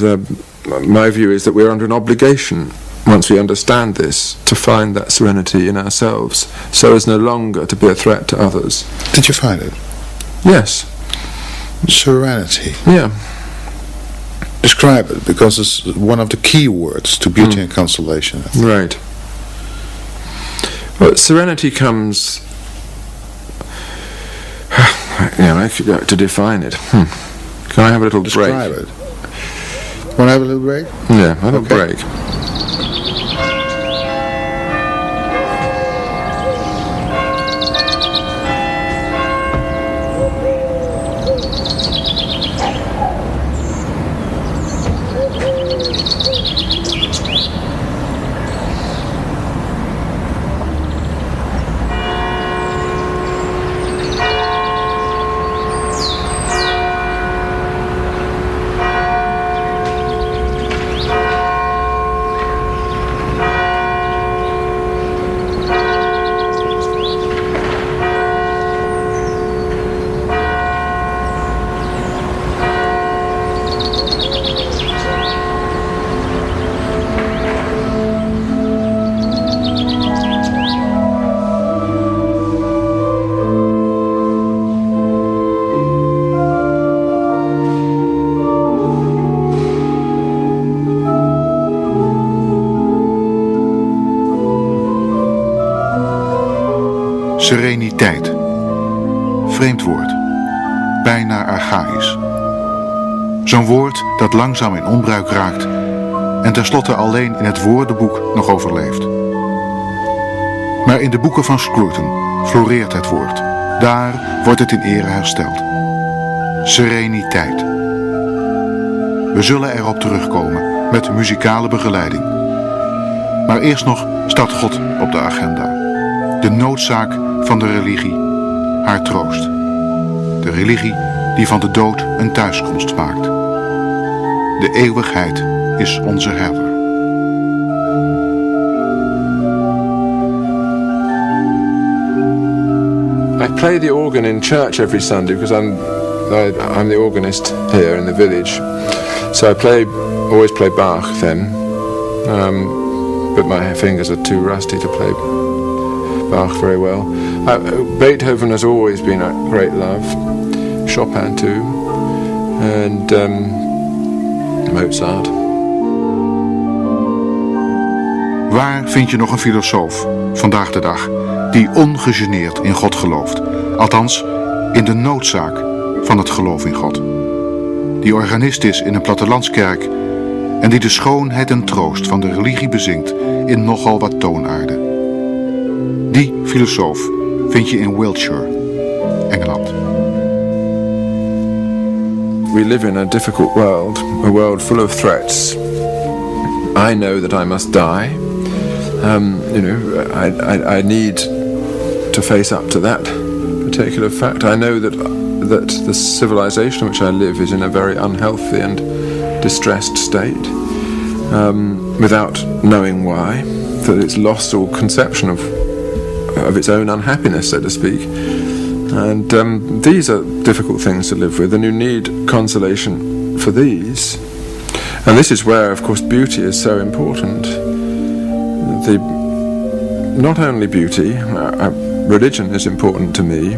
my view is that we're under an obligation, once we understand this, to find that serenity in ourselves, so as no longer to be a threat to others. Did you find it? Yes. Serenity. Yeah. Describe it, because it's one of the key words to beauty and consolation. Right. Well, serenity comes... to define it. Can I have a little break? Describe it. Want to have a little break? Yeah, have a break. Sereniteit. Vreemd woord. Bijna archaïs. Zo'n woord dat langzaam in onbruik raakt en tenslotte alleen in het woordenboek nog overleeft. Maar in de boeken van Scruton floreert het woord. Daar wordt het in ere hersteld. Sereniteit. We zullen erop terugkomen met muzikale begeleiding. Maar eerst nog staat God op de agenda. De noodzaak van de religie, haar troost. De religie die van de dood een thuiskomst maakt. De eeuwigheid is onze herder. I play the organ in church every Sunday because I'm the organist here in the village. So I always play Bach then, but my fingers are too rusty to play Bach very well. Beethoven has always been a great love, Chopin too, and Mozart. Waar vind je nog een filosoof, vandaag de dag, die ongegeneerd in God gelooft? Althans, in de noodzaak van het geloof in God. Die organist is in een plattelandskerk en die de schoonheid en troost van de religie bezingt in nogal wat toonaarden. Die filosoof vind je in Wiltshire, Engeland. We live in a difficult world, a world full of threats. I know that I must die. I need to face up to that particular fact. I know that the civilization in which I live is in a very unhealthy and distressed state, without knowing why, that it's lost all conception of its own unhappiness, so to speak. And these are difficult things to live with, and you need consolation for these. And this is where, of course, beauty is so important. Not only beauty, religion is important to me,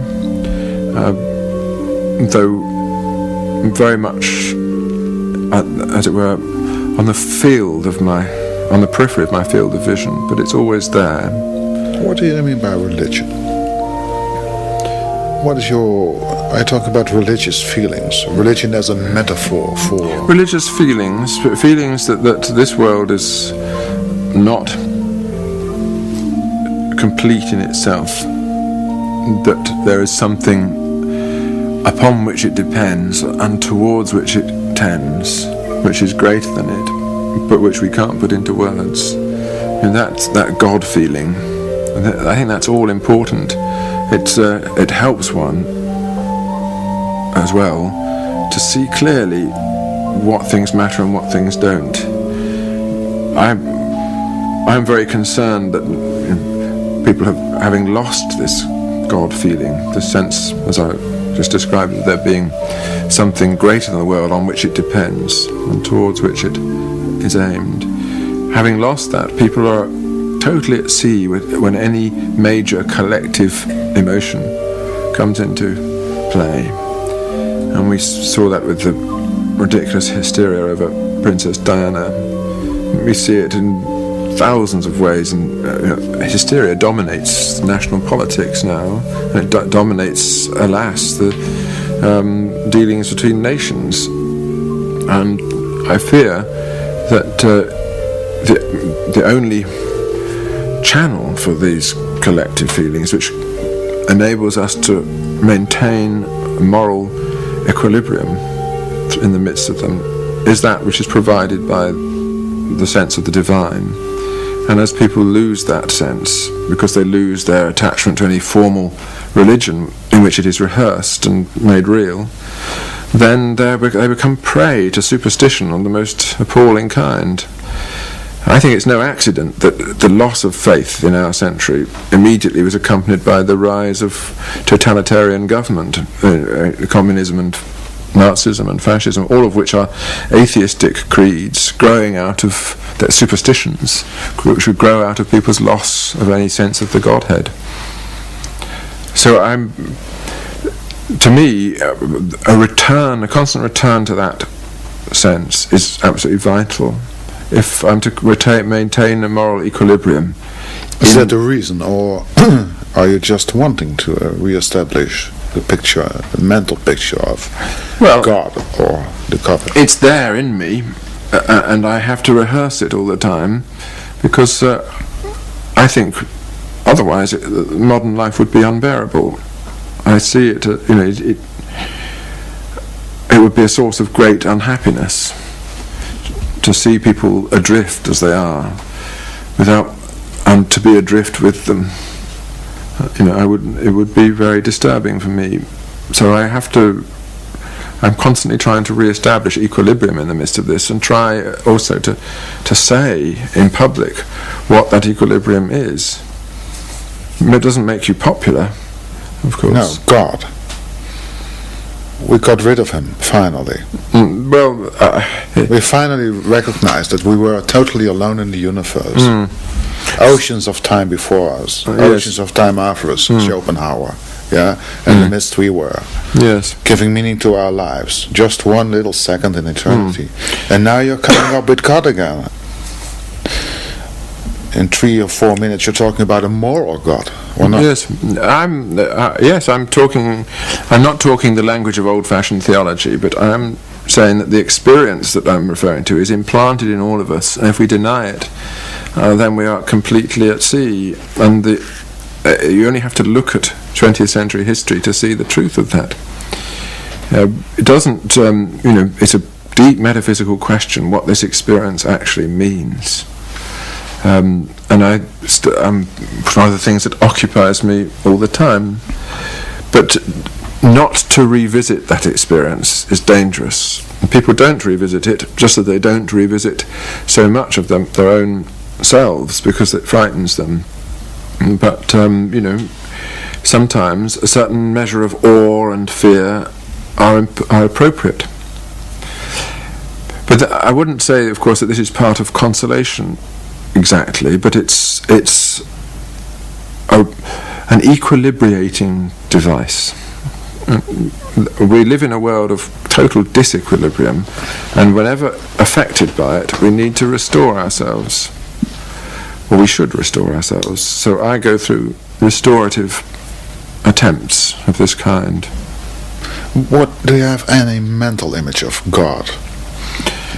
though very much, as it were, on the periphery of my field of vision, but it's always there. What do you mean by religion? what is your... I talk about religious feelings. Religion as a metaphor for... Religious feelings that this world is not complete in itself, that there is something upon which it depends and towards which it tends, which is greater than it, but which we can't put into words. And that God feeling, I think that's all important. It helps one as well to see clearly what things matter and what things don't. I'm very concerned that people having lost this God feeling, the sense, as I just described, that there being something greater than the world on which it depends and towards which it is aimed. Having lost that, people are totally at sea when any major collective emotion comes into play. And we saw that with the ridiculous hysteria over Princess Diana. We see it in thousands of ways, and hysteria dominates national politics now, and it dominates, alas, the dealings between nations. And I fear that the only channel for these collective feelings, which enables us to maintain moral equilibrium in the midst of them, is that which is provided by the sense of the divine. And as people lose that sense, because they lose their attachment to any formal religion in which it is rehearsed and made real, then they become prey to superstition on the most appalling kind. I think it's no accident that the loss of faith in our century immediately was accompanied by the rise of totalitarian government, communism and Nazism and fascism, all of which are atheistic creeds growing out of their superstitions, which would grow out of people's loss of any sense of the Godhead. So to me, a constant return to that sense is absolutely vital. If I'm to maintain a moral equilibrium. Is that the reason, or are you just wanting to re-establish the picture, the mental picture of God or the cover? It's there in me, and I have to rehearse it all the time, because I think otherwise modern life would be unbearable. I see it, it would be a source of great unhappiness to see people adrift as they are, and to be adrift with them. It would be very disturbing for me. So I'm constantly trying to re-establish equilibrium in the midst of this, and try also to say in public what that equilibrium is. It doesn't make you popular, of course. No, God. We got rid of him, finally. We finally recognized that we were totally alone in the universe. Oceans of time before us, oceans of time after us, Schopenhauer. Yeah, in the midst we were. Yes. Giving meaning to our lives. Just one little second in eternity. And now you're coming up with God again. In 3 or 4 minutes you're talking about a moral God, or not? Yes, I'm not talking the language of old-fashioned theology, but I'm saying that the experience that I'm referring to is implanted in all of us, and if we deny it, then we are completely at sea. And you only have to look at 20th century history to see the truth of that. It doesn't, it's a deep metaphysical question what this experience actually means. And one of the things that occupies me all the time. But not to revisit that experience is dangerous. And people don't revisit it, just as they don't revisit so much of their own selves, because it frightens them. But, sometimes a certain measure of awe and fear are appropriate. But I wouldn't say, of course, that this is part of consolation exactly, but it's an equilibrating device. We live in a world of total disequilibrium, and whenever affected by it, we need to restore ourselves. Or we should restore ourselves. So I go through restorative attempts of this kind. Do you have any mental image of God?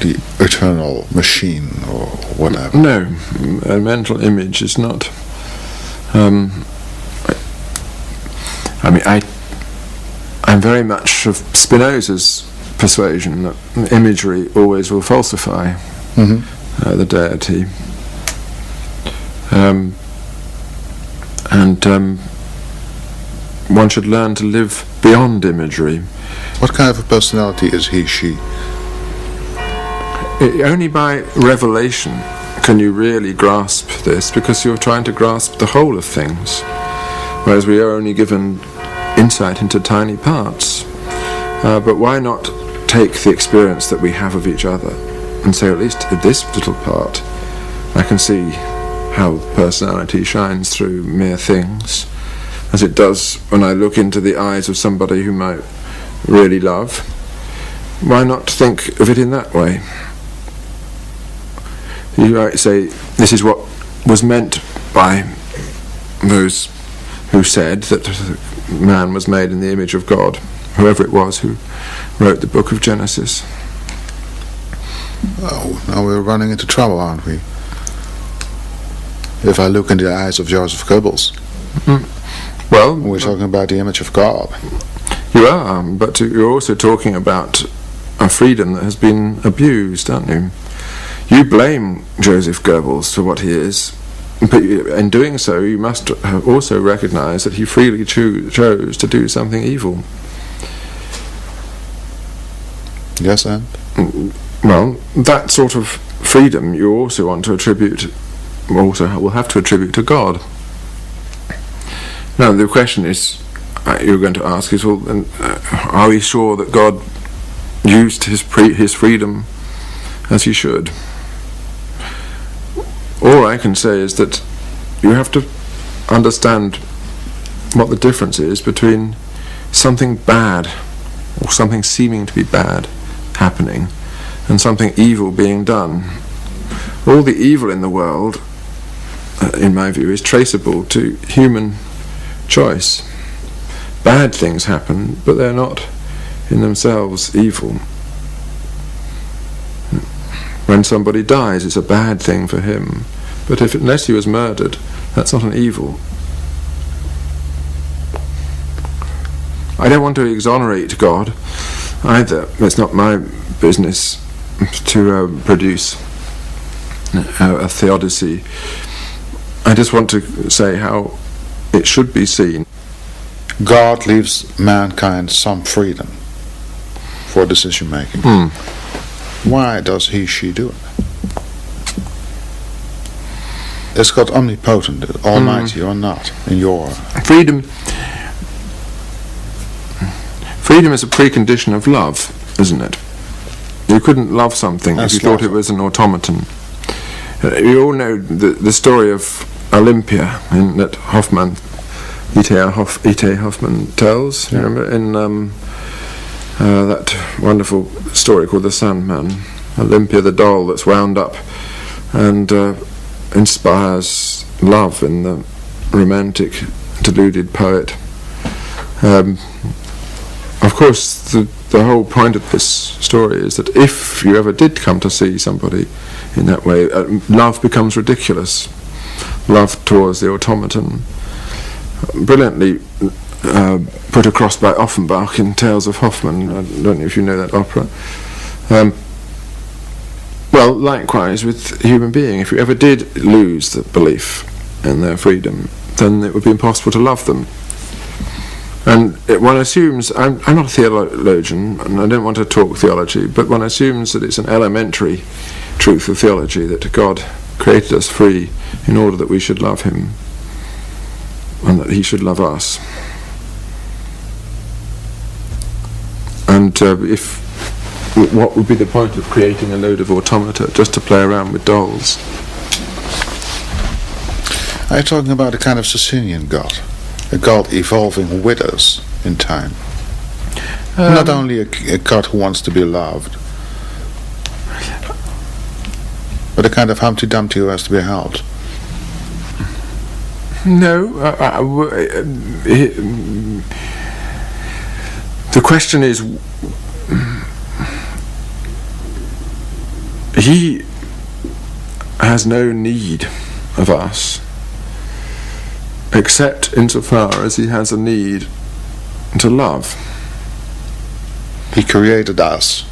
The eternal machine or whatever? No, a mental image is not. I'm very much of Spinoza's persuasion that imagery always will falsify the deity. One should learn to live beyond imagery. What kind of a personality is he, she? Only by revelation can you really grasp this, because you're trying to grasp the whole of things, whereas we are only given insight into tiny parts. But why not take the experience that we have of each other and say, at least in this little part I can see how personality shines through mere things, as it does when I look into the eyes of somebody whom I really love. Why not think of it in that way? You might say, this is what was meant by those who said that man was made in the image of God, whoever it was who wrote the book of Genesis. Oh, now we're running into trouble, aren't we? If I look into the eyes of Joseph Goebbels, well, we're talking about the image of God. You are, but you're also talking about a freedom that has been abused, aren't you? You blame Joseph Goebbels for what he is, but in doing so you must also recognise that he freely chose to do something evil. Yes, and? Well, that sort of freedom you also want to attribute, also will have to attribute to God. Now the question is, you're going to ask is, well, are we sure that God used his freedom as he should? All I can say is that you have to understand what the difference is between something bad, or something seeming to be bad, happening, and something evil being done. All the evil in the world, in my view, is traceable to human choice. Bad things happen, but they're not in themselves evil. When somebody dies, it's a bad thing for him, but unless he was murdered, that's not an evil. I don't want to exonerate God either. It's not my business to produce a theodicy. I just want to say how it should be seen. God leaves mankind some freedom for decision making. Why does he, she do it? Is God omnipotent, almighty or not, in your... Freedom is a precondition of love, isn't it? You couldn't love something if you thought it was an automaton. You all know the story of Olympia that E.T.A. Hoffmann tells. You remember in that wonderful story called The Sandman, Olympia the doll that's wound up and inspires love in the romantic, deluded poet. Of course, the whole point of this story is that if you ever did come to see somebody in that way, love becomes ridiculous. Love towards the automaton. Brilliantly put across by Offenbach in Tales of Hoffmann. I don't know if you know that opera. Well, likewise with a human being, if you ever did lose the belief in their freedom, then it would be impossible to love them. And one assumes, I'm not a theologian, and I don't want to talk theology, but one assumes that it's an elementary truth of theology that God created us free in order that we should love him, and that he should love us. And what would be the point of creating a load of automata just to play around with dolls? Are you talking about a kind of Socinian God? A God evolving with us in time? Not only a God who wants to be loved, but a kind of Humpty Dumpty who has to be helped. No. The question is, he has no need of us, except insofar as he has a need to love. He created us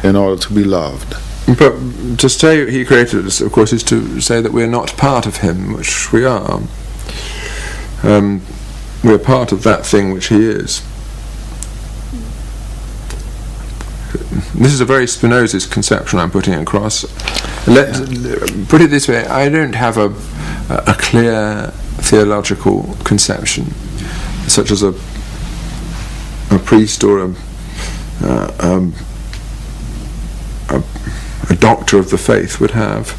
in order to be loved. But to say he created us, of course, is to say that we're not part of him, which we are. We're part of that thing which he is. This is a very Spinoza's conception I'm putting across. Put it this way, I don't have a clear theological conception, such as a priest or a doctor of the faith would have.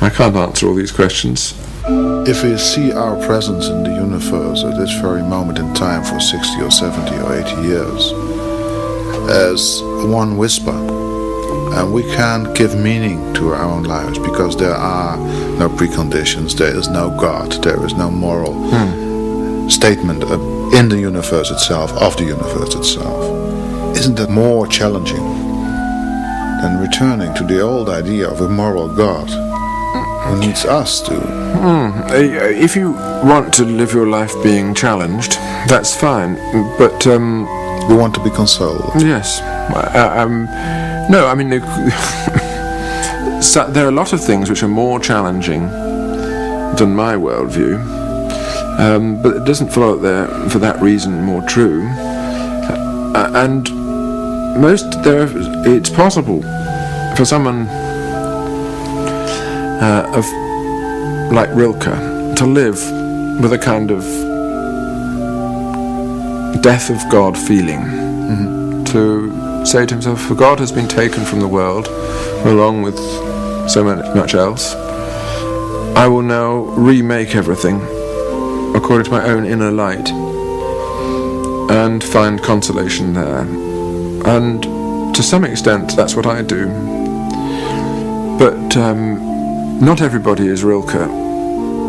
I can't answer all these questions. If we see our presence in the universe at this very moment in time for 60 or 70 or 80 years as one whisper, and we can't give meaning to our own lives because there are no preconditions, there is no God, there is no moral statement in the universe itself, of the universe itself. Isn't that more challenging than returning to the old idea of a moral God who needs us to? If you want to live your life being challenged, that's fine, but you want to be consoled? Yes. No, I mean, there are a lot of things which are more challenging than my worldview, but it doesn't follow that they're, for that reason, more true. And it's possible for someone like Rilke to live with a kind of death of God feeling, to say to himself, for God has been taken from the world along with so much else. I will now remake everything according to my own inner light and find consolation there. And to some extent that's what I do. But not everybody is Rilke.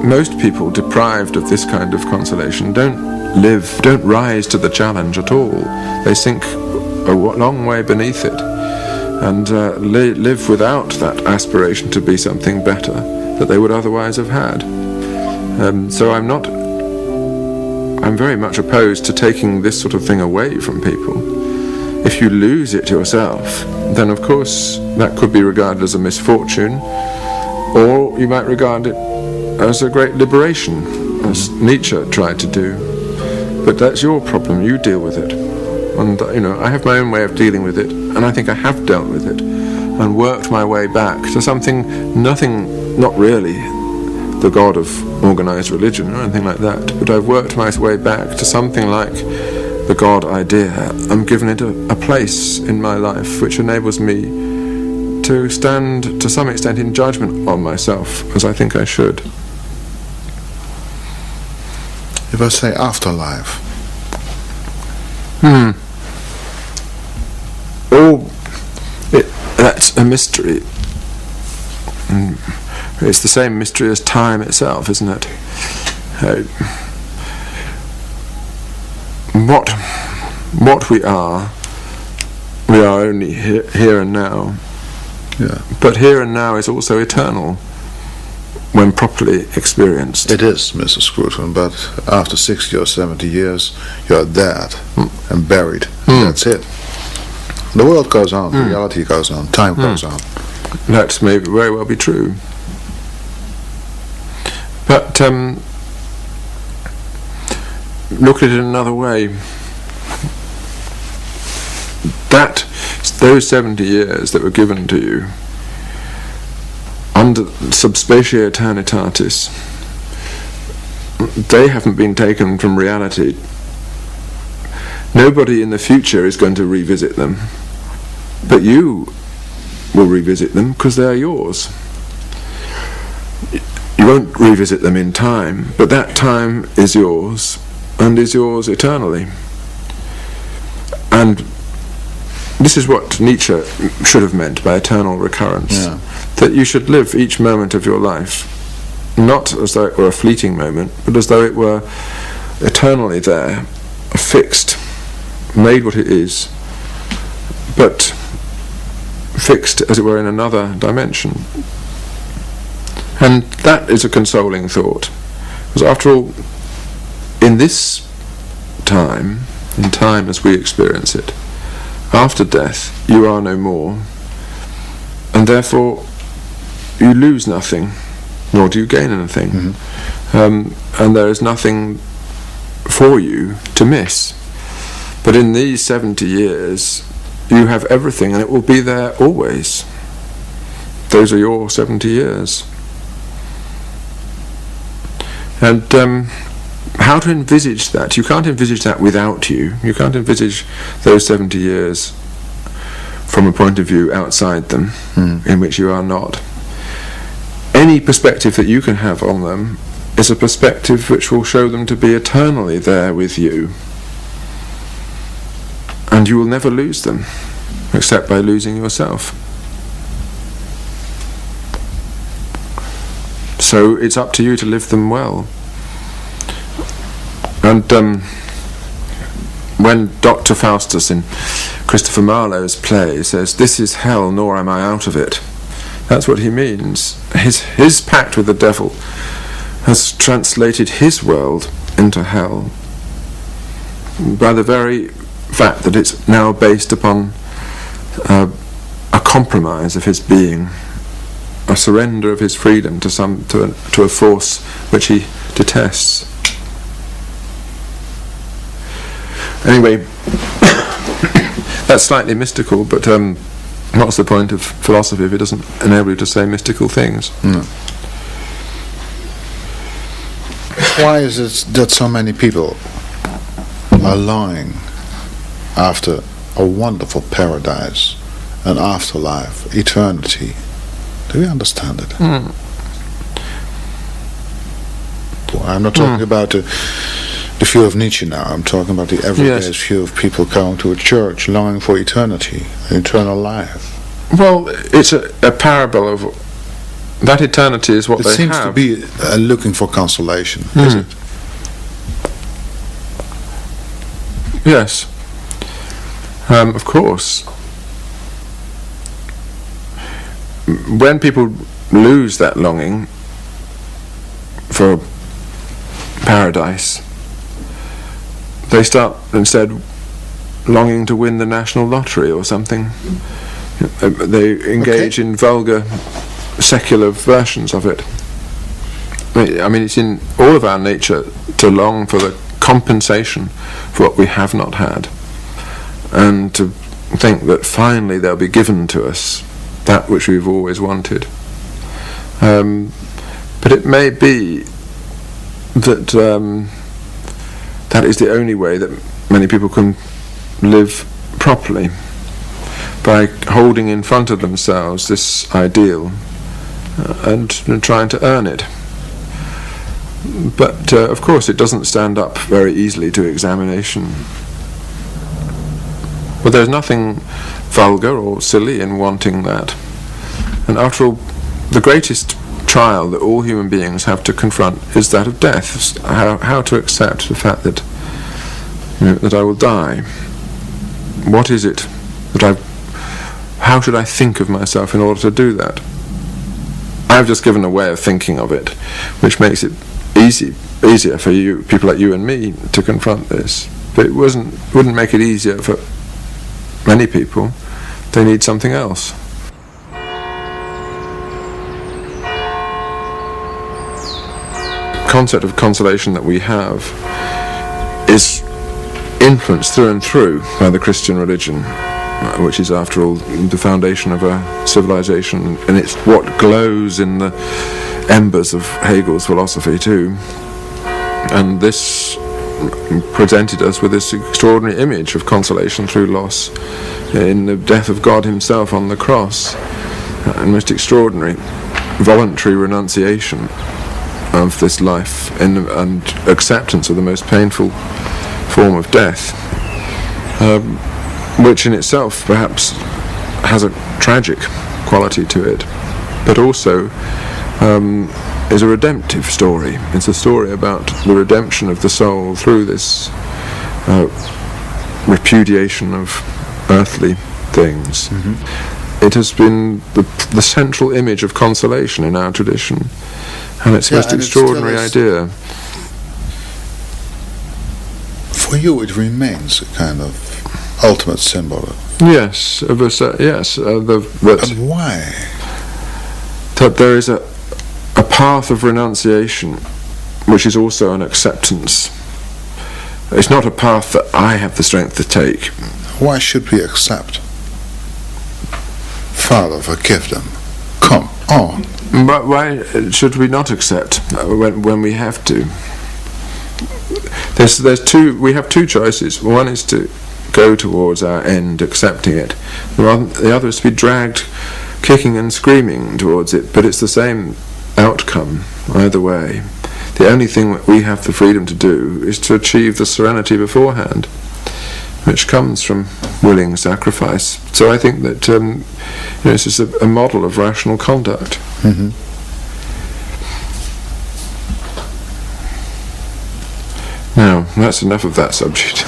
Most people deprived of this kind of consolation don't rise to the challenge at all. They sink a long way beneath it and live without that aspiration to be something better that they would otherwise have had. So I'm very much opposed to taking this sort of thing away from people. If you lose it yourself, then of course that could be regarded as a misfortune, or you might regard it as a great liberation, as Nietzsche tried to do. But that's your problem, you deal with it. And I have my own way of dealing with it, and I think I have dealt with it and worked my way back to something, not really the God of organized religion or anything like that, but I've worked my way back to something like the God idea. I'm given it a place in my life which enables me to stand to some extent in judgment on myself, as I think I should. If I say afterlife. That's a mystery. It's the same mystery as time itself, isn't it? What we are only here and now. Yeah. But here and now is also eternal when properly experienced. It is, Mr. Scruton, but after 60 or 70 years you're dead and buried. That's it. The world goes on, reality goes on, time goes on. That may very well be true. But look at it in another way. Those 70 years that were given to you under sub specie eternitatis, they haven't been taken from reality. Nobody in the future is going to revisit them, but you will revisit them because they are yours. You won't revisit them in time, but that time is yours and is yours eternally. And this is what Nietzsche should have meant by eternal recurrence, that you should live each moment of your life not as though it were a fleeting moment, but as though it were eternally there, fixed, made what it is, but fixed, as it were, in another dimension. And that is a consoling thought, because after all, in this time, in time as we experience it, after death, you are no more, and therefore you lose nothing, nor do you gain anything. Mm-hmm. And there is nothing for you to miss. But in these 70 years, you have everything, and it will be there always. Those are your 70 years. And how to envisage that? You can't envisage that without you. You can't envisage those 70 years from a point of view outside them, in which you are not. Any perspective that you can have on them is a perspective which will show them to be eternally there with you. And you will never lose them, except by losing yourself. So it's up to you to live them well. And when Dr. Faustus in Christopher Marlowe's play says, "This is hell, nor am I out of it," that's what he means. His pact with the devil has translated his world into hell by the very fact that it's now based upon a compromise of his being, a surrender of his freedom to a force which he detests. Anyway, that's slightly mystical, but what's the point of philosophy if it doesn't enable you to say mystical things? No. Why is it that so many people are longing after a wonderful paradise, an afterlife, eternity? Do we understand it? Well, I'm not talking about the view of Nietzsche now. I'm talking about the everyday view of people going to a church longing for eternity, eternal life. Well, it's a parable of that eternity is what they have. It seems to be looking for consolation, is it? Yes. Of course. When people lose that longing for paradise, they start instead longing to win the national lottery or something. They engage in vulgar secular versions of it. I mean, it's in all of our nature to long for the compensation for what we have not had, and to think that finally there'll be given to us that which we've always wanted. But it may be that that is the only way that many people can live properly, by holding in front of themselves this ideal and trying to earn it. But of course it doesn't stand up very easily to examination. But there's nothing vulgar or silly in wanting that. And after all, the greatest trial that all human beings have to confront is that of death. How to accept the fact that that I will die. What is it that how should I think of myself in order to do that? I've just given a way of thinking of it, which makes it easier for you, people like you and me, to confront this. But it wouldn't make it easier for many people. They need something else. The concept of consolation that we have is influenced through and through by the Christian religion, which is, after all, the foundation of a civilization, and it's what glows in the embers of Hegel's philosophy too. And this presented us with this extraordinary image of consolation through loss in the death of God himself on the cross, a most extraordinary voluntary renunciation of this life and acceptance of the most painful form of death, which in itself perhaps has a tragic quality to it, but also is a redemptive story. It's a story about the redemption of the soul through this repudiation of earthly things. It has been the central image of consolation in our tradition, and it's a most extraordinary idea. For you, it remains a kind of ultimate symbol. Yes, of a yes. But why? That there is a path of renunciation, which is also an acceptance. It's not a path that I have the strength to take. Why should we accept? Father, forgive them. Come on. But why should we not accept when we have to? We have two choices. One is to go towards our end, accepting it. The other is to be dragged, kicking and screaming towards it. But it's the same outcome either way. The only thing that we have the freedom to do is to achieve the serenity beforehand, which comes from willing sacrifice. So I think that this is a model of rational conduct. Now, that's enough of that subject.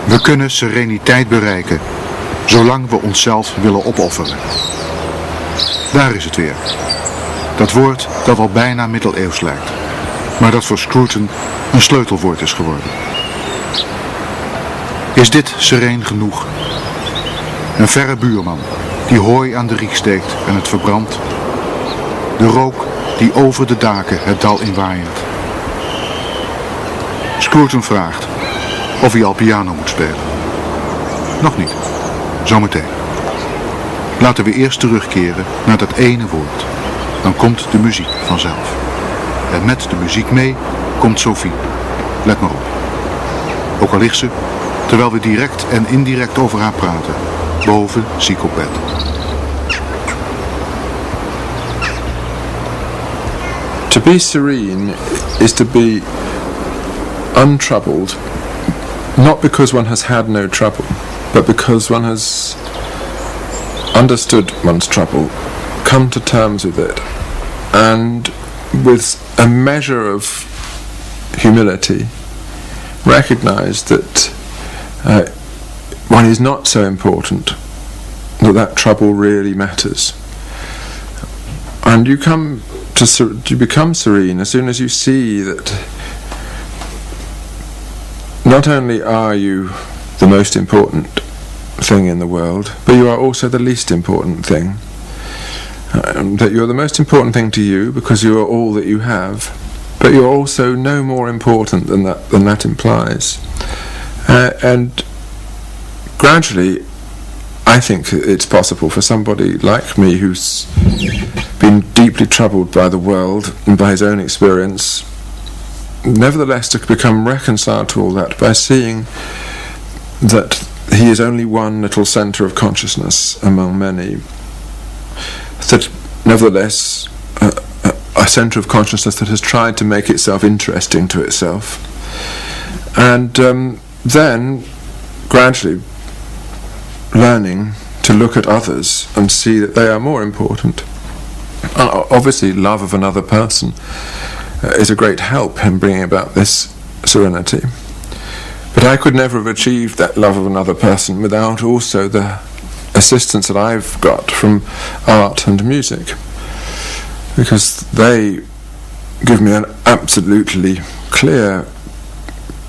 We kunnen sereniteit bereiken, zolang we onszelf willen opofferen. Daar is het weer. Dat woord dat al bijna middeleeuws lijkt, maar dat voor Scruton een sleutelwoord is geworden. Is dit sereen genoeg? Een verre buurman die hooi aan de riek steekt en het verbrandt. De rook die over de daken het dal inwaaiert. Scruton vraagt of hij al piano moet spelen. Nog niet. Zometeen. Laten we eerst terugkeren naar dat ene woord. Dan komt de muziek vanzelf. En met de muziek mee komt Sophie. Let maar op. Ook al ligt ze, terwijl we direct en indirect over haar praten, boven ziek op bed. To be serene is to be untroubled, not because one has had no trouble, but because one has understood one's trouble, come to terms with it, and with a measure of humility recognize that one is not so important, that trouble really matters. And you become serene as soon as you see that not only are you the most important thing in the world, but you are also the least important thing. That you're the most important thing to you because you are all that you have, but you're also no more important than that implies. And gradually, I think it's possible for somebody like me who's been deeply troubled by the world and by his own experience, nevertheless to become reconciled to all that by seeing that he is only one little centre of consciousness among many. That nevertheless a centre of consciousness that has tried to make itself interesting to itself, and then gradually learning to look at others and see that they are more important. Obviously love of another person is a great help in bringing about this serenity, but I could never have achieved that love of another person without also the assistance that I've got from art and music, because they give me an absolutely clear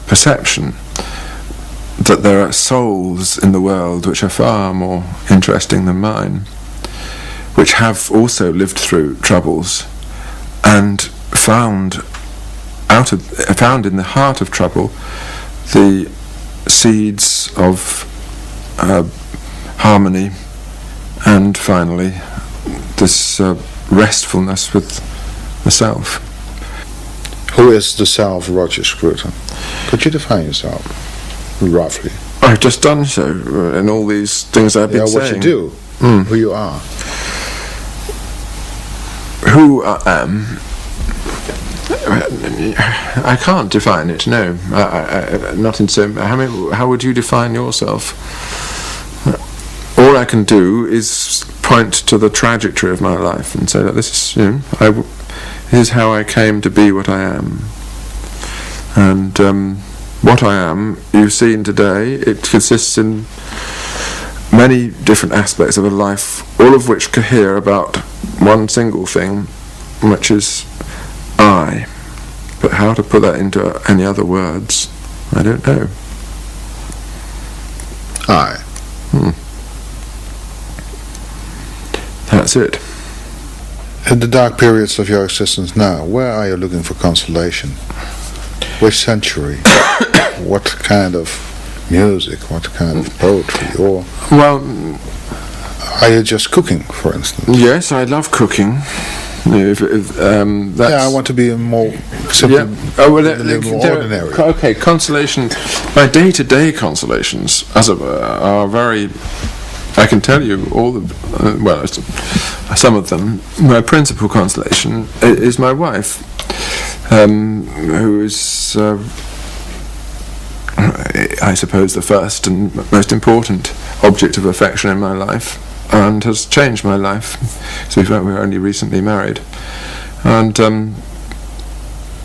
perception that there are souls in the world which are far more interesting than mine, which have also lived through troubles and found in the heart of trouble the seeds of harmony, and finally this restfulness with the self. Who is the self, Roger Scruton? Could you define yourself, roughly? I've just done so in all these things I've been saying. What you do, who you are. Who I am I can't define it. No, not in so. How would you define yourself? All I can do is point to the trajectory of my life and say that this is, this is how I came to be what I am. And what I am, you've seen today, it consists in many different aspects of a life, all of which cohere about one single thing, which is I. But how to put that into any other words, I don't know. I. That's it. In the dark periods of your existence now, where are you looking for consolation? Which century? What kind of music? What kind of poetry? Or are you just cooking, for instance? Yes, I love cooking. That's I want to be a more simple, a little more ordinary. Okay, consolation. My day-to-day consolations, as it were, are very. I can tell you all the, some of them. My principal consolation is my wife, who is, I suppose, the first and most important object of affection in my life, and has changed my life. So we were only recently married, and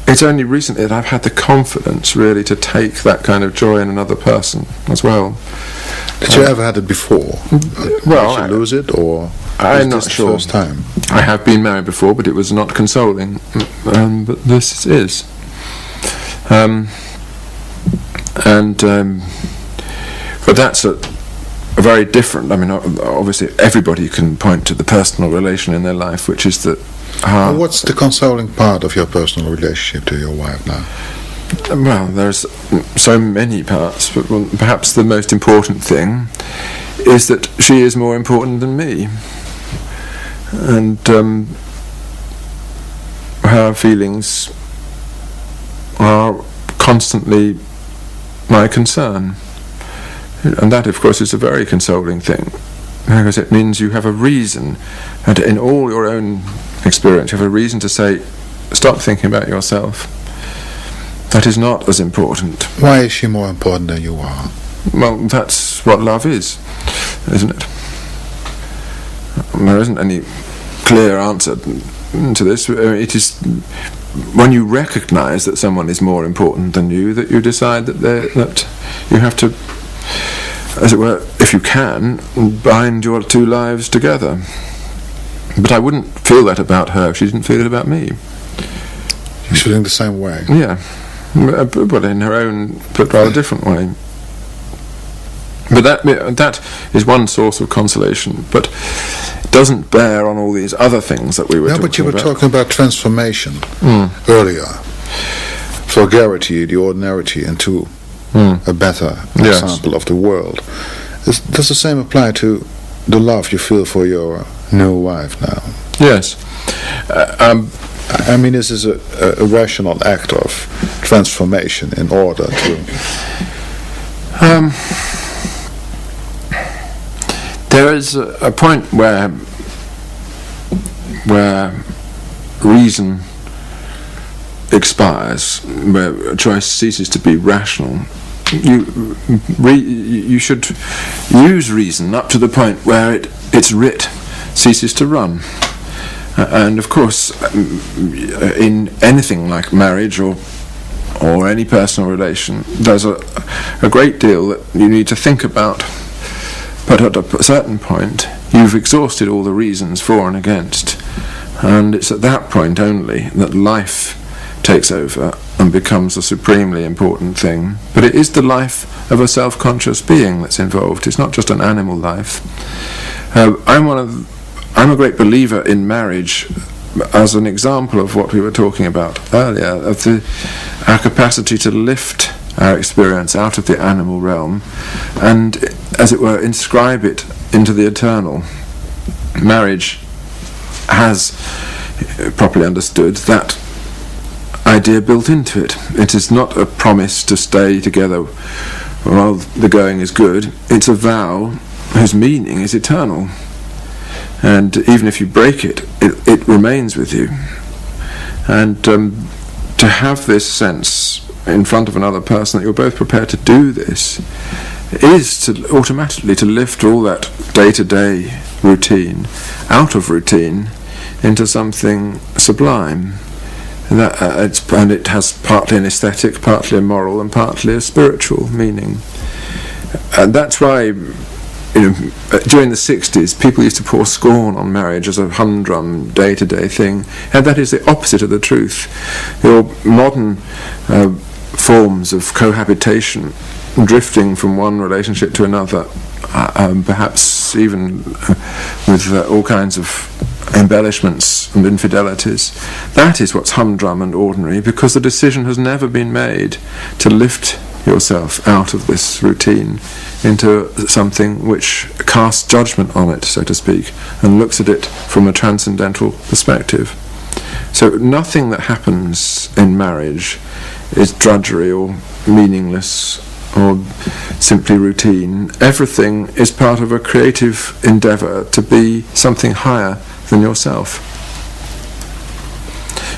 it's only recently that I've had the confidence really to take that kind of joy in another person as well. Did you ever had it before? Well, did you lose it, or I'm was not this sure. the first time? I have been married before, but it was not consoling. But this is. But that's a very different. I mean, obviously, everybody can point to the personal relation in their life, which is that. What's the consoling part of your personal relationship to your wife now? Well, there's so many parts, but perhaps the most important thing is that she is more important than me, and her feelings are constantly my concern, and that, of course, is a very consoling thing, because it means you have a reason, and in all your own experience, you have a reason to say, stop thinking about yourself. That is not as important. Why is she more important than you are? Well, that's what love is, isn't it? There isn't any clear answer to this. It is when you recognise that someone is more important than you that you decide that you have to, as it were, if you can, bind your two lives together. But I wouldn't feel that about her if she didn't feel it about me. She's feeling the same way? Yeah. But in her own, but rather different way. But that is one source of consolation, but it doesn't bear on all these other things that we were talking about. But you were talking about transformation earlier. Vulgarity, the ordinarity, into a better example of the world. Does the same apply to the love you feel for your new wife now? Yes. I mean, this is a rational act of transformation in order to... there is a point where reason expires, where choice ceases to be rational. You should use reason up to the point where its writ ceases to run. And of course, in anything like marriage or any personal relation, there's a great deal that you need to think about. But at a certain point, you've exhausted all the reasons for and against, and it's at that point only that life takes over and becomes a supremely important thing. But it is the life of a self-conscious being that's involved. It's not just an animal life. I'm a great believer in marriage as an example of what we were talking about earlier, of our capacity to lift our experience out of the animal realm and, as it were, inscribe it into the eternal. Marriage has, properly understood, that idea built into it. It is not a promise to stay together while the going is good. It's a vow whose meaning is eternal. And even if you break it, it remains with you. And to have this sense in front of another person that you're both prepared to do this is to automatically to lift all that day-to-day routine out of routine into something sublime. And it has partly an aesthetic, partly a moral, and partly a spiritual meaning. And that's why, during the 60s, people used to pour scorn on marriage as a humdrum, day-to-day thing, and that is the opposite of the truth. Your modern forms of cohabitation, drifting from one relationship to another, perhaps even with all kinds of embellishments and infidelities, that is what's humdrum and ordinary, because the decision has never been made to lift yourself out of this routine into something which casts judgment on it, so to speak, and looks at it from a transcendental perspective. So nothing that happens in marriage is drudgery or meaningless or simply routine. Everything is part of a creative endeavour to be something higher than yourself.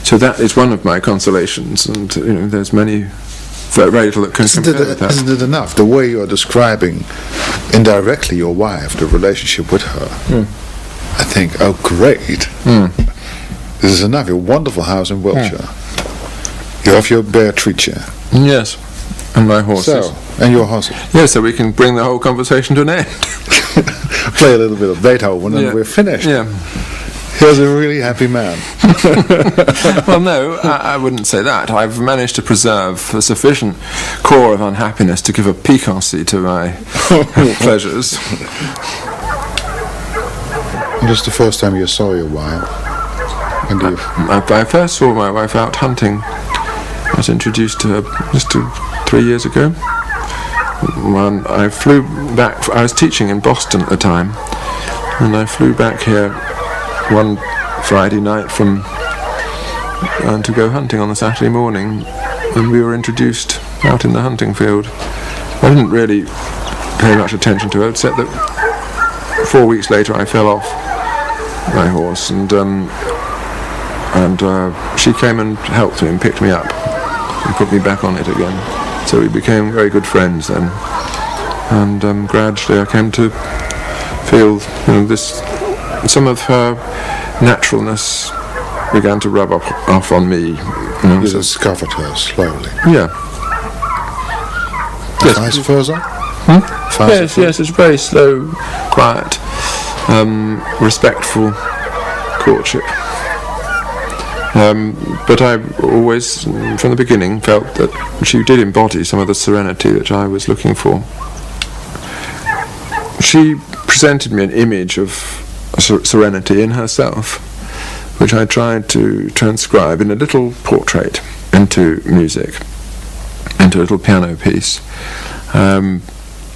So that is one of my consolations, and there's very little that can compare with that. Isn't it enough? The way you're describing indirectly your wife, the relationship with her, I think, oh great, this is enough. Your wonderful house in Wiltshire. You have your Beatrice. Yes, and my horses. And your horses. Yeah, so we can bring the whole conversation to an end. Play a little bit of Beethoven and we're finished. Yeah. Here's a really happy man. Well, no, I wouldn't say that. I've managed to preserve a sufficient core of unhappiness to give a piquancy to my pleasures. Just the first time you saw your wife? I first saw my wife out hunting. I was introduced to her just 3 years ago. When I flew back, I was teaching in Boston at the time, and I flew back here one Friday night to go hunting on the Saturday morning, and we were introduced out in the hunting field. I didn't really pay much attention to her, except that 4 weeks later I fell off my horse, and she came and helped me and picked me up and put me back on it again. So we became very good friends then, and gradually I came to feel some of her naturalness began to rub off on me. You discovered her slowly. Yeah. Yes. Vice versa? Yes, it's very slow, quiet, respectful courtship. But I always, from the beginning, felt that she did embody some of the serenity that I was looking for. She presented me an image of serenity in herself, which I tried to transcribe in a little portrait into music, into a little piano piece,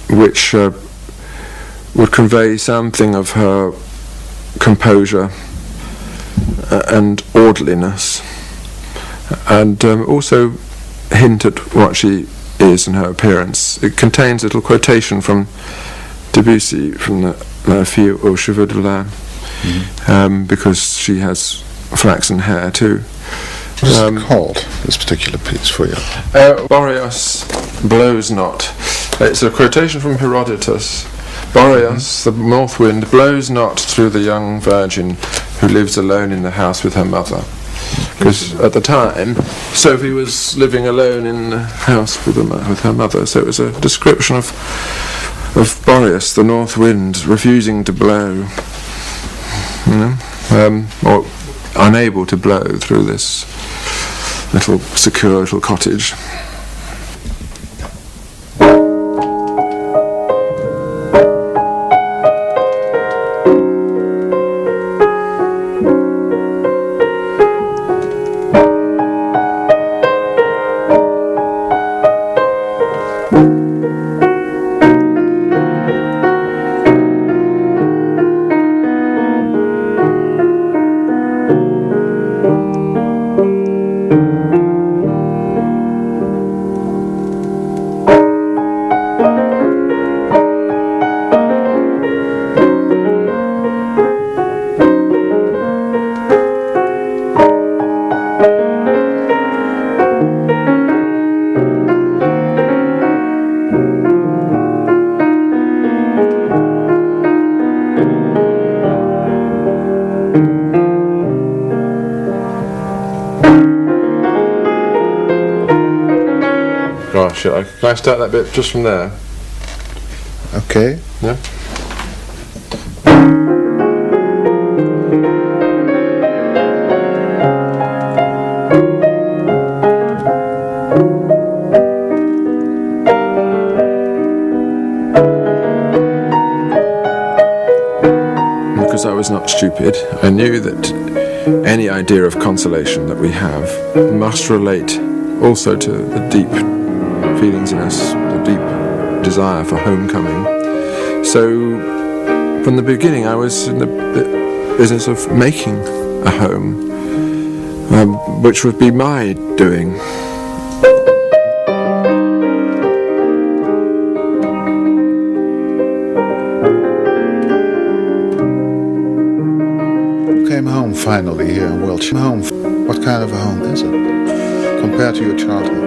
which would convey something of her composure and orderliness, and also hint at what she is and her appearance. It contains a little quotation from Debussy, from the La Fille aux Cheveux de Lin, because she has flaxen hair too. What is it called, this particular piece for you? Boreas blows not. It's a quotation from Herodotus. Boreas, the north wind, blows not through the young virgin who lives alone in the house with her mother. Because at the time, Sophie was living alone in the house with her mother, so it was a description of Boreas, the north wind, refusing to blow, or unable to blow through this little secure little cottage. Gosh, can I start that bit just from there? Okay. Yeah. Because I was not stupid, I knew that any idea of consolation that we have must relate also to the deep feelings in us, the deep desire for homecoming. So from the beginning I was in the business of making a home, which would be my doing. Came home finally here in Wiltshire. Home. What kind of a home is it compared to your childhood?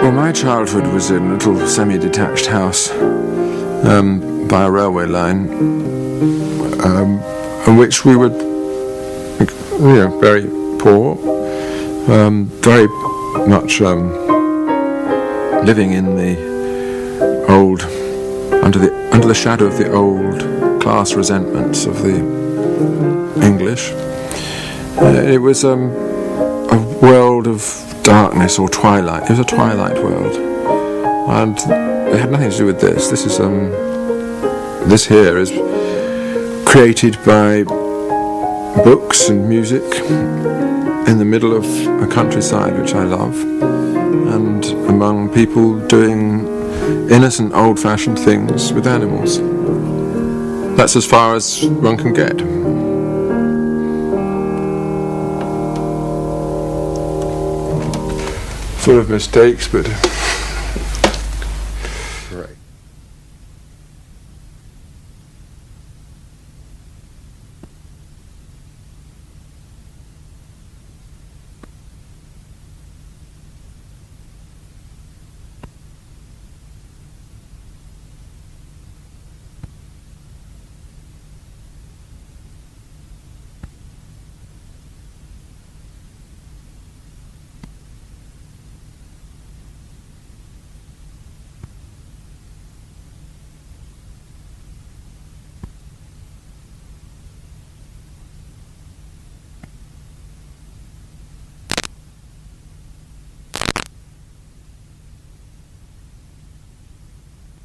Well, my childhood was in a little semi-detached house by a railway line, in which we were, very poor, very much living in the old, under the shadow of the old class resentments of the English. It was a world of darkness or twilight. It was a twilight world, and it had nothing to do with this. This is this here is created by books and music in the middle of a countryside which I love, and among people doing innocent, old-fashioned things with animals. That's as far as one can get. Full of mistakes, but